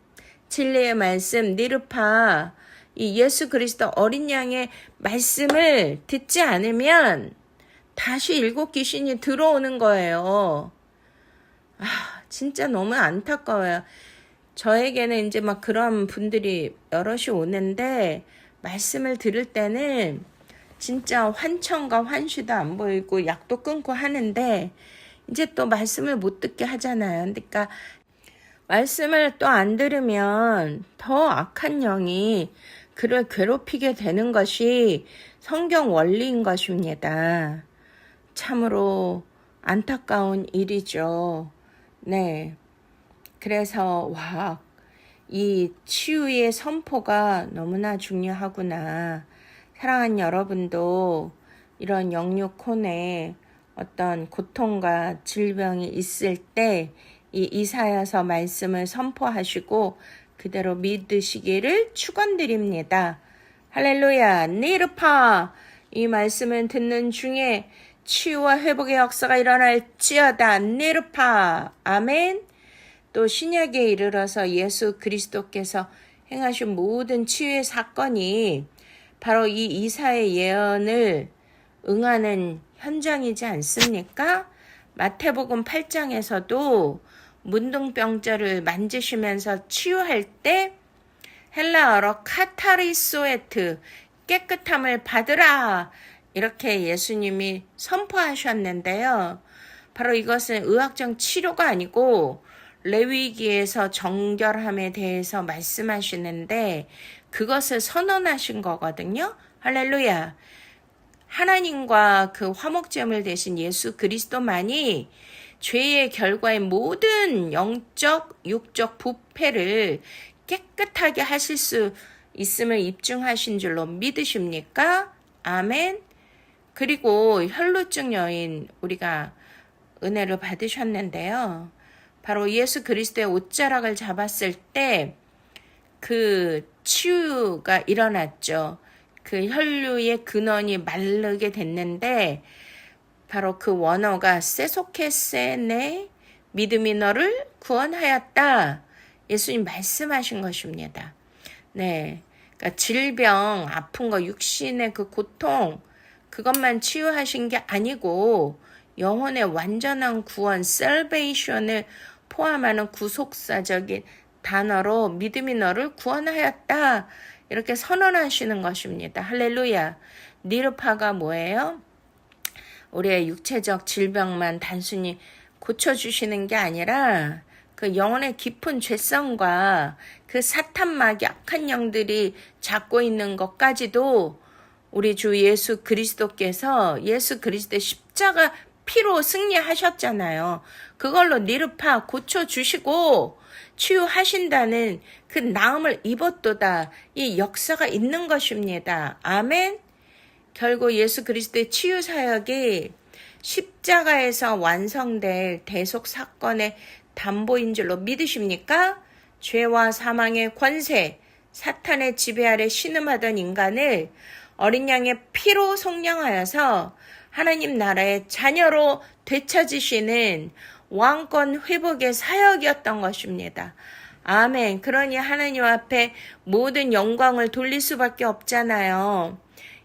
진리의 말씀, 니르파, 이 예수 그리스도 어린 양의 말씀을 듣지 않으면 다시 7 귀신이 들어오는 거예요. 진짜 너무 안타까워요. 저에게는 이제 막 그런 분들이 여럿이 오는데 말씀을 들을 때는 진짜 환청과 환시도 안 보이고 약도 끊고 하는데 이제 또 말씀을 못 듣게 하잖아요. 그러니까 말씀을 또 안 들으면 더 악한 영이 그를 괴롭히게 되는 것이 성경 원리인 것입니다. 참으로 안타까운 일이죠. 네. 그래서 이 치유의 선포가 너무나 중요하구나. 사랑하는 여러분도 이런 영육혼에 어떤 고통과 질병이 있을 때 이 이사야서 말씀을 선포하시고 그대로 믿으시기를 축원드립니다. 할렐루야. 니르파. 이 말씀을 듣는 중에 치유와 회복의 역사가 일어날지어다. 니르파. 아멘. 또 신약에 이르러서 예수 그리스도께서 행하신 모든 치유의 사건이 바로 이 이사의 예언을 응하는 현장이지 않습니까? 마태복음 8장에서도 문둥병자를 만지시면서 치유할 때 헬라어로 카타리소에트, 깨끗함을 받으라, 이렇게 예수님이 선포하셨는데요. 바로 이것은 의학적 치료가 아니고 레위기에서 정결함에 대해서 말씀하시는데 그것을 선언하신 거거든요. 할렐루야. 하나님과 그 화목제물 되신 예수 그리스도만이 죄의 결과의 모든 영적, 육적 부패를 깨끗하게 하실 수 있음을 입증하신 줄로 믿으십니까? 아멘. 그리고 혈루증 여인 우리가 은혜를 받으셨는데요. 바로 예수 그리스도의 옷자락을 잡았을 때 그 치유가 일어났죠. 그 혈류의 근원이 마르게 됐는데 바로 그 원어가 세소케세네 믿음이 너를 구원하였다. 예수님 말씀하신 것입니다. 네, 그러니까 질병, 아픈 거, 육신의 그 고통 그것만 치유하신 게 아니고 영혼의 완전한 구원, salvation을 포함하는 구속사적인 단어로 믿음이 너를 구원하였다. 이렇게 선언하시는 것입니다. 할렐루야. 니르파가 뭐예요? 우리의 육체적 질병만 단순히 고쳐주시는 게 아니라 그 영혼의 깊은 죄성과 그 사탄마귀 악한 영들이 잡고 있는 것까지도 우리 주 예수 그리스도께서 예수 그리스도의 십자가 피로 승리하셨잖아요. 그걸로 니르파 고쳐주시고 치유하신다는 그 나음을 입었도다. 이 역사가 있는 것입니다. 아멘. 결국 예수 그리스도의 치유 사역이 십자가에서 완성될 대속 사건의 담보인 줄로 믿으십니까? 죄와 사망의 권세, 사탄의 지배 아래 신음하던 인간을 어린 양의 피로 속량하여서 하나님 나라의 자녀로 되찾으시는 왕권 회복의 사역이었던 것입니다. 아멘. 그러니 하나님 앞에 모든 영광을 돌릴 수밖에 없잖아요.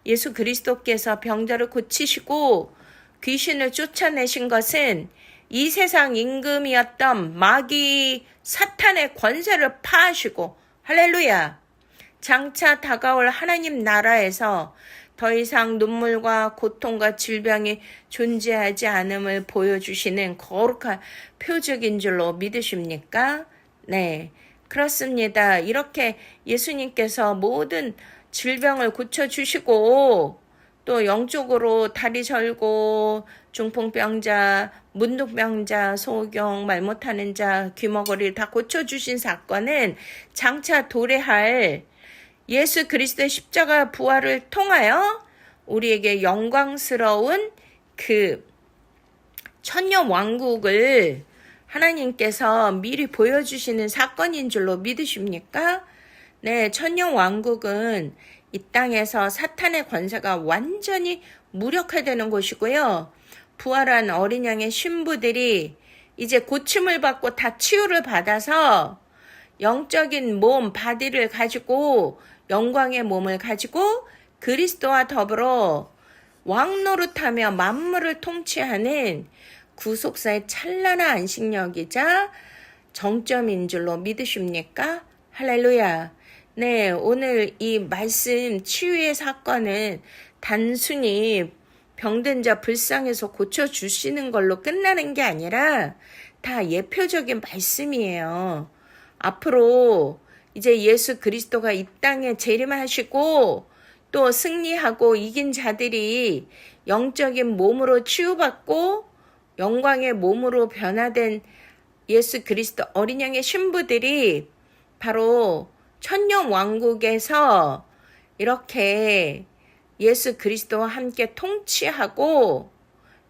예수 그리스도께서 병자를 고치시고 귀신을 쫓아내신 것은 이 세상 임금이었던 마귀 사탄의 권세를 파하시고 할렐루야. 장차 다가올 하나님 나라에서 더 이상 눈물과 고통과 질병이 존재하지 않음을 보여주시는 거룩한 표적인 줄로 믿으십니까? 네, 그렇습니다. 이렇게 예수님께서 모든 질병을 고쳐주시고 또 영적으로 다리 절고 중풍병자, 문둥병자, 소경, 말 못하는 자, 귀머거리를 다 고쳐주신 사건은 장차 도래할 예수 그리스도의 십자가 부활을 통하여 우리에게 영광스러운 그 천년 왕국을 하나님께서 미리 보여주시는 사건인 줄로 믿으십니까? 네, 천년 왕국은 이 땅에서 사탄의 권세가 완전히 무력화되는 곳이고요. 부활한 어린 양의 신부들이 이제 고침을 받고 다 치유를 받아서 영적인 몸, 바디를 가지고 영광의 몸을 가지고 그리스도와 더불어 왕노릇하며 만물을 통치하는 구속사의 찬란한 안식력이자 정점인 줄로 믿으십니까? 할렐루야. 네, 오늘 이 말씀 치유의 사건은 단순히 병든 자 불쌍해서 고쳐주시는 걸로 끝나는 게 아니라 다 예표적인 말씀이에요. 앞으로 이제 예수 그리스도가 이 땅에 재림하시고 또 승리하고 이긴 자들이 영적인 몸으로 치유받고 영광의 몸으로 변화된 예수 그리스도 어린 양의 신부들이 바로 천년 왕국에서 이렇게 예수 그리스도와 함께 통치하고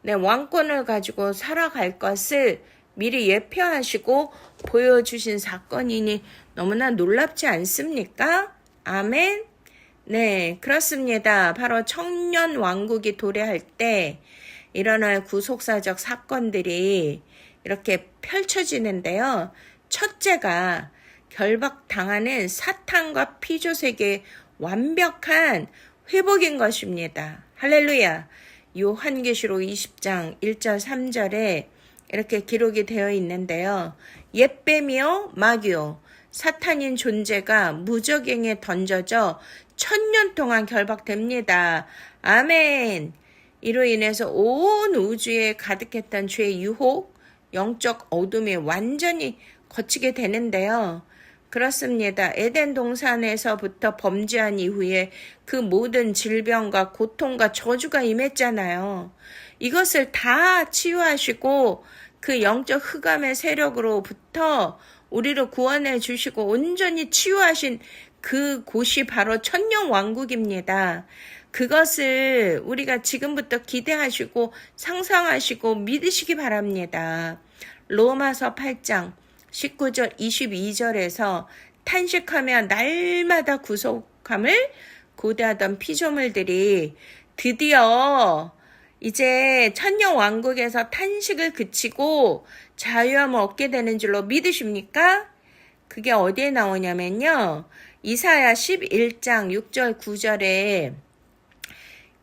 왕권을 가지고 살아갈 것을 미리 예표하시고 보여주신 사건이니 너무나 놀랍지 않습니까? 아멘. 네, 그렇습니다. 바로 천년 왕국이 도래할 때 일어날 구속사적 사건들이 이렇게 펼쳐지는데요. 첫째가 결박당하는 사탄과 피조세계의 완벽한 회복인 것입니다. 할렐루야. 요한계시록 20장 1절 3절에 이렇게 기록이 되어 있는데요. 옛뱀이요 마귀요 사탄인 존재가 무저갱에 던져져 1000년 동안 결박됩니다. 아멘. 이로 인해서 온 우주에 가득했던 죄의 유혹, 영적 어둠이 완전히 거치게 되는데요. 그렇습니다. 에덴 동산에서부터 범죄한 이후에 그 모든 질병과 고통과 저주가 임했잖아요. 이것을 다 치유하시고 그 영적 흑암의 세력으로부터 우리를 구원해 주시고 온전히 치유하신 그 곳이 바로 천년 왕국입니다. 그것을 우리가 지금부터 기대하시고 상상하시고 믿으시기 바랍니다. 로마서 8장 19절 22절에서 탄식하며 날마다 구속함을 고대하던 피조물들이 드디어 이제 천년 왕국에서 탄식을 그치고 자유함을 얻게 되는 줄로 믿으십니까? 그게 어디에 나오냐면요. 이사야 11장 6절 9절에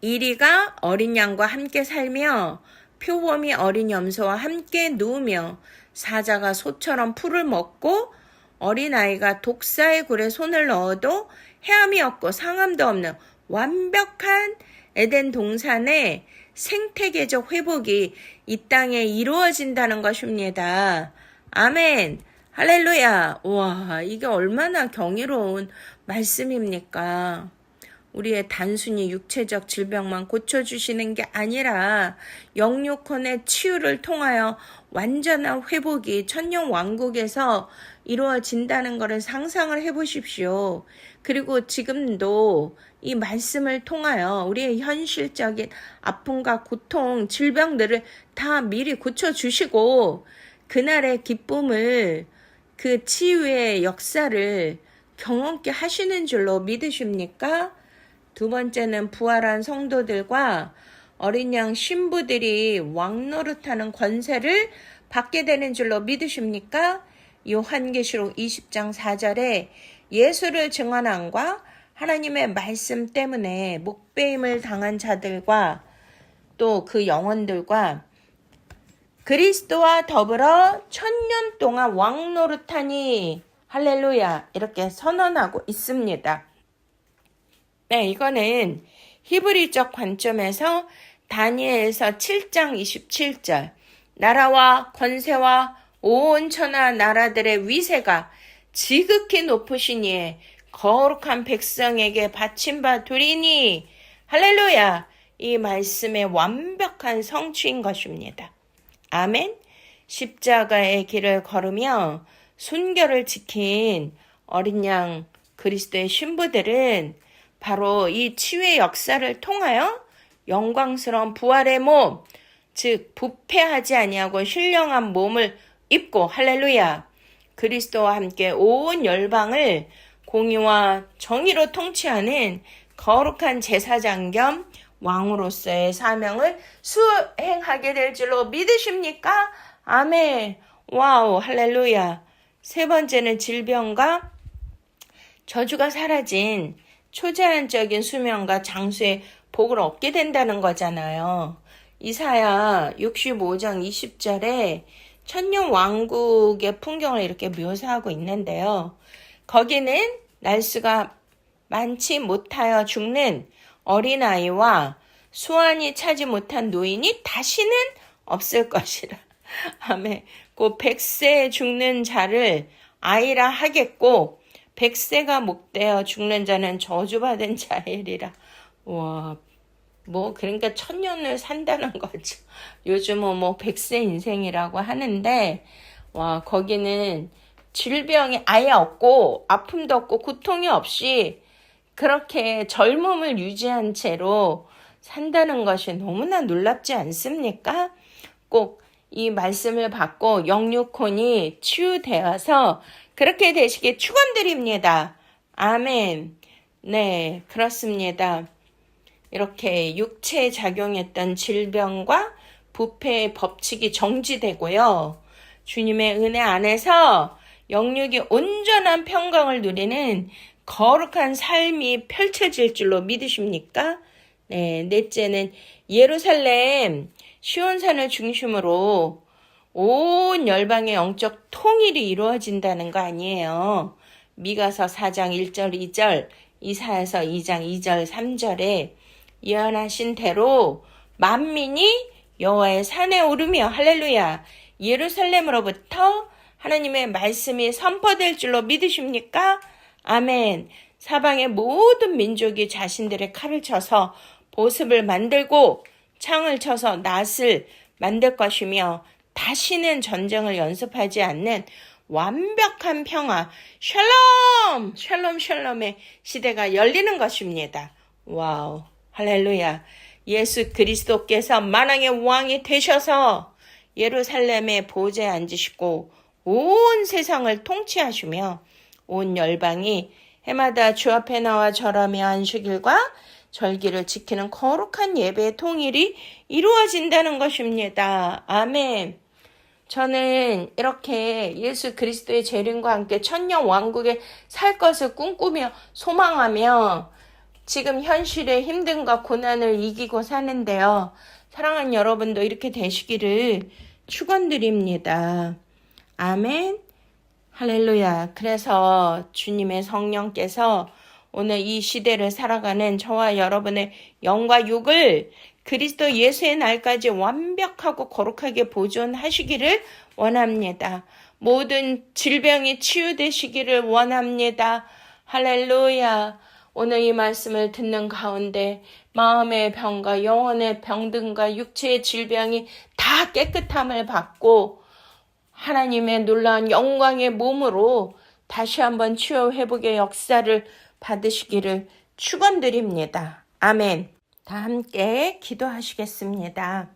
이리가 어린 양과 함께 살며 표범이 어린 염소와 함께 누우며 사자가 소처럼 풀을 먹고 어린아이가 독사의 굴에 손을 넣어도 해함이 없고 상함도 없는 완벽한 에덴 동산의 생태계적 회복이 이 땅에 이루어진다는 것입니다. 아멘. 할렐루야. 와, 이게 얼마나 경이로운 말씀입니까? 우리의 단순히 육체적 질병만 고쳐주시는 게 아니라 영육혼의 치유를 통하여 완전한 회복이 천년 왕국에서 이루어진다는 것을 상상을 해보십시오. 그리고 지금도 이 말씀을 통하여 우리의 현실적인 아픔과 고통, 질병들을 다 미리 고쳐주시고 그날의 기쁨을 그 치유의 역사를 경험케 하시는 줄로 믿으십니까? 두 번째는 부활한 성도들과 어린 양 신부들이 왕노릇하는 권세를 받게 되는 줄로 믿으십니까? 요한계시록 20장 4절에 예수를 증언함과 하나님의 말씀 때문에 목배임을 당한 자들과 또 그 영혼들과 그리스도와 더불어 1000년 동안 왕노릇하니 할렐루야 이렇게 선언하고 있습니다. 네, 이거는 히브리적 관점에서 다니엘서 7장 27절 나라와 권세와 온 천하 나라들의 위세가 지극히 높으시니 거룩한 백성에게 바친 바 되리니 할렐루야 이 말씀의 완벽한 성취인 것입니다. 아멘. 십자가의 길을 걸으며 순결을 지킨 어린 양 그리스도의 신부들은 바로 이 치유의 역사를 통하여 영광스러운 부활의 몸, 즉 부패하지 아니하고 신령한 몸을 입고 할렐루야 그리스도와 함께 온 열방을 공의와 정의로 통치하는 거룩한 제사장 겸 왕으로서의 사명을 수행하게 될 줄로 믿으십니까? 아멘. 와우 할렐루야. 세 번째는 질병과 저주가 사라진 초자연적인 수명과 장수의 복을 얻게 된다는 거잖아요. 이사야 65장 20절에 천년 왕국의 풍경을 이렇게 묘사하고 있는데요. 거기는 날수가 많지 못하여 죽는 어린아이와 수완이 차지 못한 노인이 다시는 없을 것이라. 아멘. 그 100세에 죽는 자를 아이라 하겠고 100세가 목되어 죽는 자는 저주받은 자이리라. 와, 뭐 그러니까 천년을 산다는 거죠. 요즘은 뭐 100세 인생이라고 하는데 와, 거기는 질병이 아예 없고 아픔도 없고 고통이 없이 그렇게 젊음을 유지한 채로 산다는 것이 너무나 놀랍지 않습니까? 꼭 이 말씀을 받고 영육혼이 치유되어서 그렇게 되시길 축원드립니다. 아멘. 네, 그렇습니다. 이렇게 육체에 작용했던 질병과 부패의 법칙이 정지되고요. 주님의 은혜 안에서 영육이 온전한 평강을 누리는 거룩한 삶이 펼쳐질 줄로 믿으십니까? 네, 넷째는 예루살렘 시온산을 중심으로 온 열방의 영적 통일이 이루어진다는 거 아니에요. 미가서 4장 1절 2절, 이사야서 2장 2절 3절에 예언하신 대로 만민이 여호와의 산에 오르며 할렐루야 예루살렘으로부터 하나님의 말씀이 선포될 줄로 믿으십니까? 아멘. 사방의 모든 민족이 자신들의 칼을 쳐서 보습을 만들고 창을 쳐서 낫을 만들 것이며 다시는 전쟁을 연습하지 않는 완벽한 평화, 샬롬, 샬롬, 샬롬의 시대가 열리는 것입니다. 와우, 할렐루야. 예수 그리스도께서 만왕의 왕이 되셔서 예루살렘의 보좌에 앉으시고 온 세상을 통치하시며 온 열방이 해마다 주 앞에 나와 절하며 안식일과 절기를 지키는 거룩한 예배의 통일이 이루어진다는 것입니다. 아멘. 저는 이렇게 예수 그리스도의 재림과 함께 천년 왕국에 살 것을 꿈꾸며 소망하며 지금 현실의 힘듦과 고난을 이기고 사는데요. 사랑하는 여러분도 이렇게 되시기를 축원드립니다. 아멘. 할렐루야. 그래서 주님의 성령께서 오늘 이 시대를 살아가는 저와 여러분의 영과 육을 그리스도 예수의 날까지 완벽하고 거룩하게 보존하시기를 원합니다. 모든 질병이 치유되시기를 원합니다. 할렐루야. 오늘 이 말씀을 듣는 가운데 마음의 병과 영혼의 병든과 육체의 질병이 다 깨끗함을 받고 하나님의 놀라운 영광의 몸으로 다시 한번 치유 회복의 역사를 받으시기를 축원드립니다. 아멘. 다 함께 기도하시겠습니다.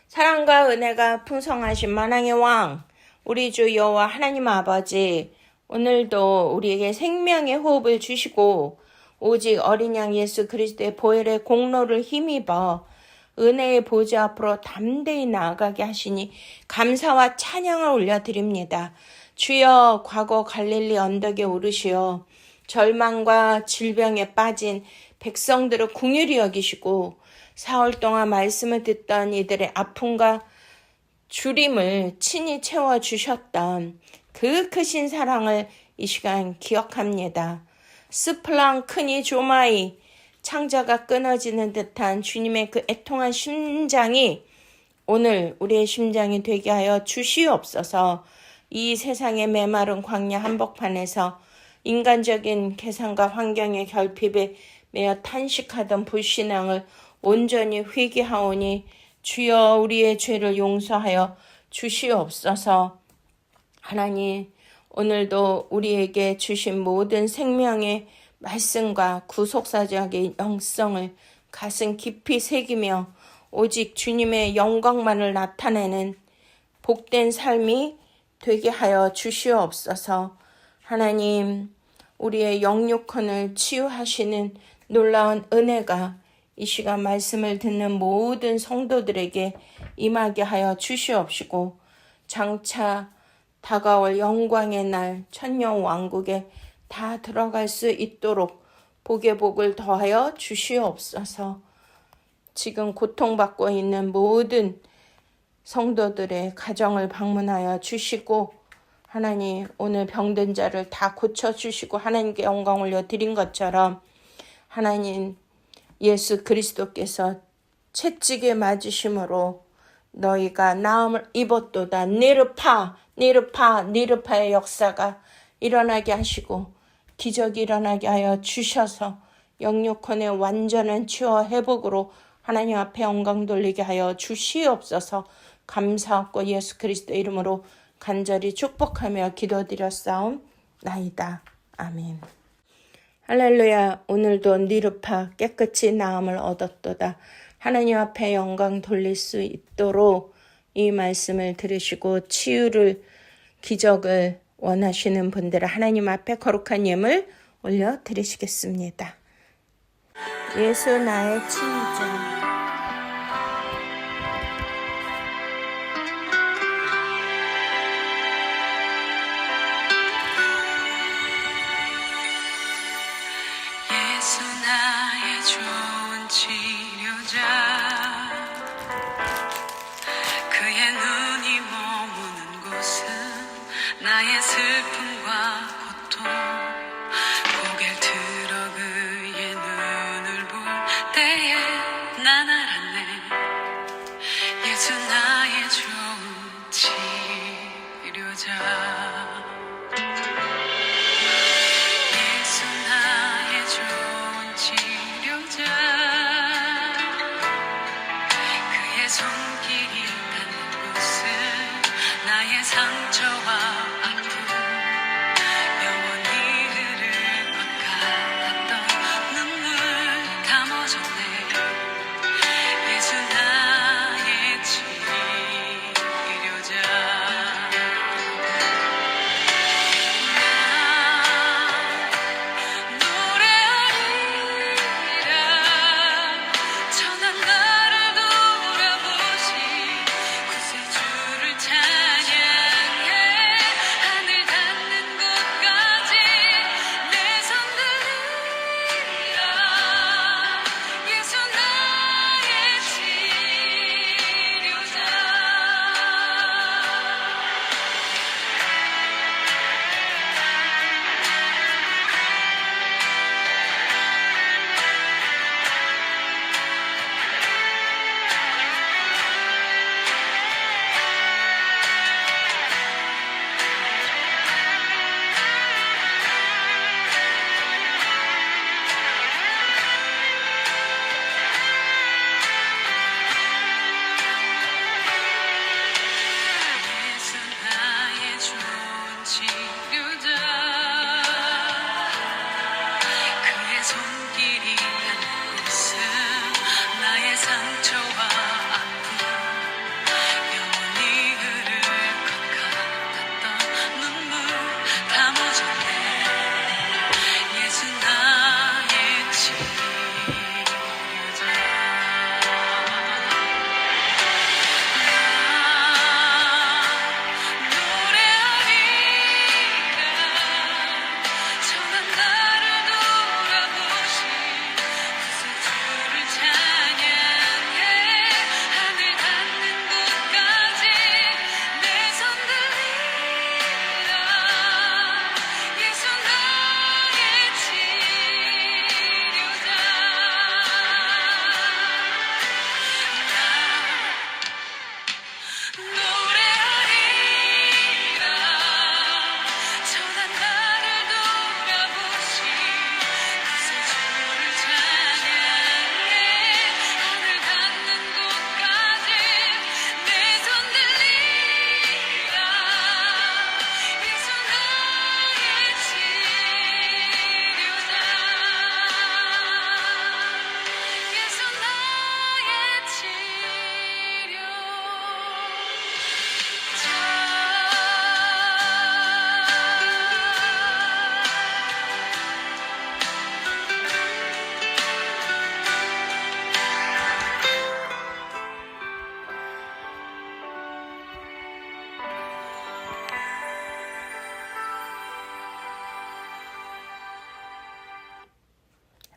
사랑과 은혜가 풍성하신 만왕의 왕, 우리 주 여호와 하나님 아버지, 오늘도 우리에게 생명의 호흡을 주시고 오직 어린 양 예수 그리스도의 보혈의 공로를 힘입어 은혜의 보좌 앞으로 담대히 나아가게 하시니 감사와 찬양을 올려드립니다. 주여 과거 갈릴리 언덕에 오르시어 절망과 질병에 빠진 백성들을 긍휼히 여기시고 사흘 동안 말씀을 듣던 이들의 아픔과 주림을 친히 채워주셨던 그 크신 사랑을 이 시간 기억합니다. 스플랑 크니 조마이 창자가 끊어지는 듯한 주님의 그 애통한 심장이 오늘 우리의 심장이 되게 하여 주시옵소서. 이 세상의 메마른 광야 한복판에서 인간적인 계산과 환경의 결핍에 매여 탄식하던 불신앙을 온전히 회개하오니 주여 우리의 죄를 용서하여 주시옵소서. 하나님, 오늘도 우리에게 주신 모든 생명의 말씀과 구속사적인 영성을 가슴 깊이 새기며 오직 주님의 영광만을 나타내는 복된 삶이 되게 하여 주시옵소서. 하나님, 우리의 영육혼을 치유하시는 놀라운 은혜가 이 시간 말씀을 듣는 모든 성도들에게 임하게 하여 주시옵시고 장차 다가올 영광의 날 천년 왕국에 다 들어갈 수 있도록 복의 복을 더하여 주시옵소서. 지금 고통받고 있는 모든 성도들의 가정을 방문하여 주시고 하나님 오늘 병든 자를 다 고쳐주시고 하나님께 영광 올려드린 것처럼 하나님 예수 그리스도께서 채찍에 맞으심으로 너희가 나음을 입었도다. 니르파의 역사가 일어나게 하시고 기적이 일어나게 하여 주셔서 영육혼의 완전한 치유와 회복으로 하나님 앞에 영광 돌리게 하여 주시옵소서. 감사하고 예수 그리스도 이름으로 간절히 축복하며 기도드렸사옵나이다. 아멘. 할렐루야. 오늘도 니르파 깨끗이 나음을 얻었도다. 하나님 앞에 영광 돌릴 수 있도록 이 말씀을 들으시고 치유를 기적을 원하시는 분들은 하나님 앞에 거룩한 예물 올려드리시겠습니다. 예수 나의 치유자. 예수 나의 좋은 치료자 그의 눈이 머무는 곳은 나의 슬픔과 고통 고개를 들어 그의 눈을 볼 때에 난 알았네 예수 나의 좋은 치료자 예수 나의 좋은 치료자 그의 손길이 닿는 곳은 나의 상처와 아픔 영원히 흐를 것 같았던 눈물 다 멎었네 예수 나의 치료자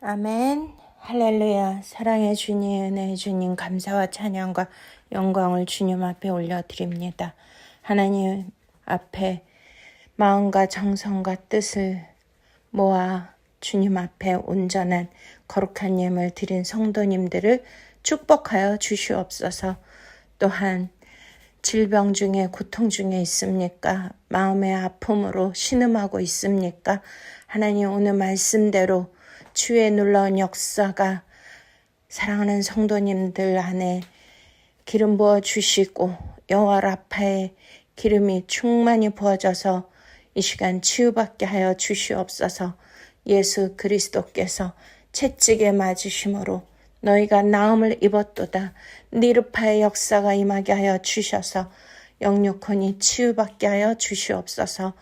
아멘. 할렐루야. 사랑의 주님, 은혜의 주님, 감사와 찬양과 영광을 주님 앞에 올려드립니다. 하나님 앞에 마음과 정성과 뜻을 모아 주님 앞에 온전한 거룩한 예물 드린 성도님들을 축복하여 주시옵소서. 또한 질병 중에 고통 중에 있습니까? 마음의 아픔으로 신음하고 있습니까? 하나님 오늘 말씀대로 주의 놀라운 역사가 사랑하는 성도님들 안에 기름 부어 주시고 여호와 라파의 기름이 충만히 부어져서 이 시간 치유받게 하여 주시옵소서. 예수 그리스도께서 채찍에 맞으심으로 너희가 나음을 입었도다. 니르파의 역사가 임하게 하여 주셔서 영육혼이 치유받게 하여 주시옵소서.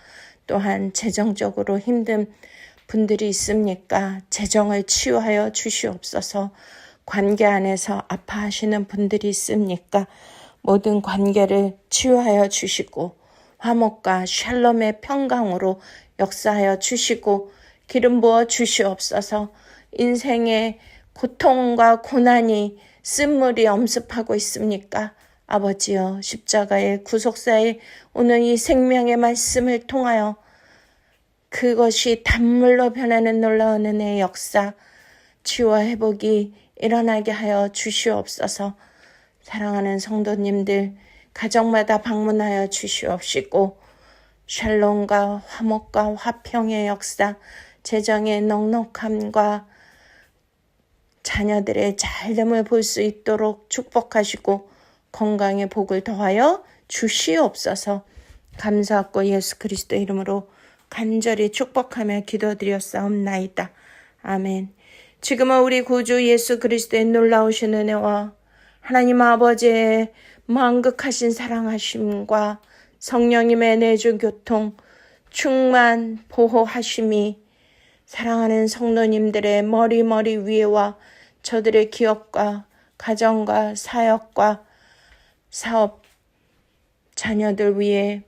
또한 재정적으로 힘든 분들이 있습니까? 재정을 치유하여 주시옵소서. 관계 안에서 아파하시는 분들이 있습니까? 모든 관계를 치유하여 주시고 화목과 샬롬의 평강으로 역사하여 주시고 기름 부어 주시옵소서. 인생의 고통과 고난이 쓴물이 엄습하고 있습니까? 아버지여, 십자가의 구속사의 오늘 이 생명의 말씀을 통하여 그것이 단물로 변하는 놀라운 은혜의 역사, 치유와 회복이 일어나게 하여 주시옵소서. 사랑하는 성도님들 가정마다 방문하여 주시옵시고 샬롬과 화목과 화평의 역사, 재정의 넉넉함과 자녀들의 잘됨을 볼 수 있도록 축복하시고 건강의 복을 더하여 주시옵소서. 감사하고 예수 그리스도 이름으로 간절히 축복하며 기도드렸사옵나이다. 아멘. 지금은 우리 구주 예수 그리스도의 놀라우신 은혜와 하나님 아버지의 만극하신 사랑하심과 성령님의 내주 교통 충만 보호하심이 사랑하는 성도님들의 머리 위에와 저들의 기업과 가정과 사역과 사업 자녀들 위에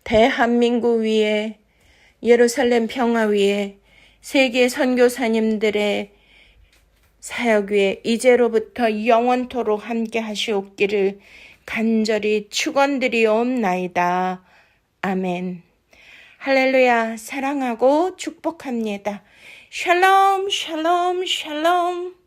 대한민국 위에 예루살렘 평화 위에 세계 선교사님들의 사역 위에 이제로부터 영원토록 함께 하시옵기를 간절히 축원드리옵나이다. 아멘. 할렐루야. 사랑하고 축복합니다. 샬롬 샬롬 샬롬.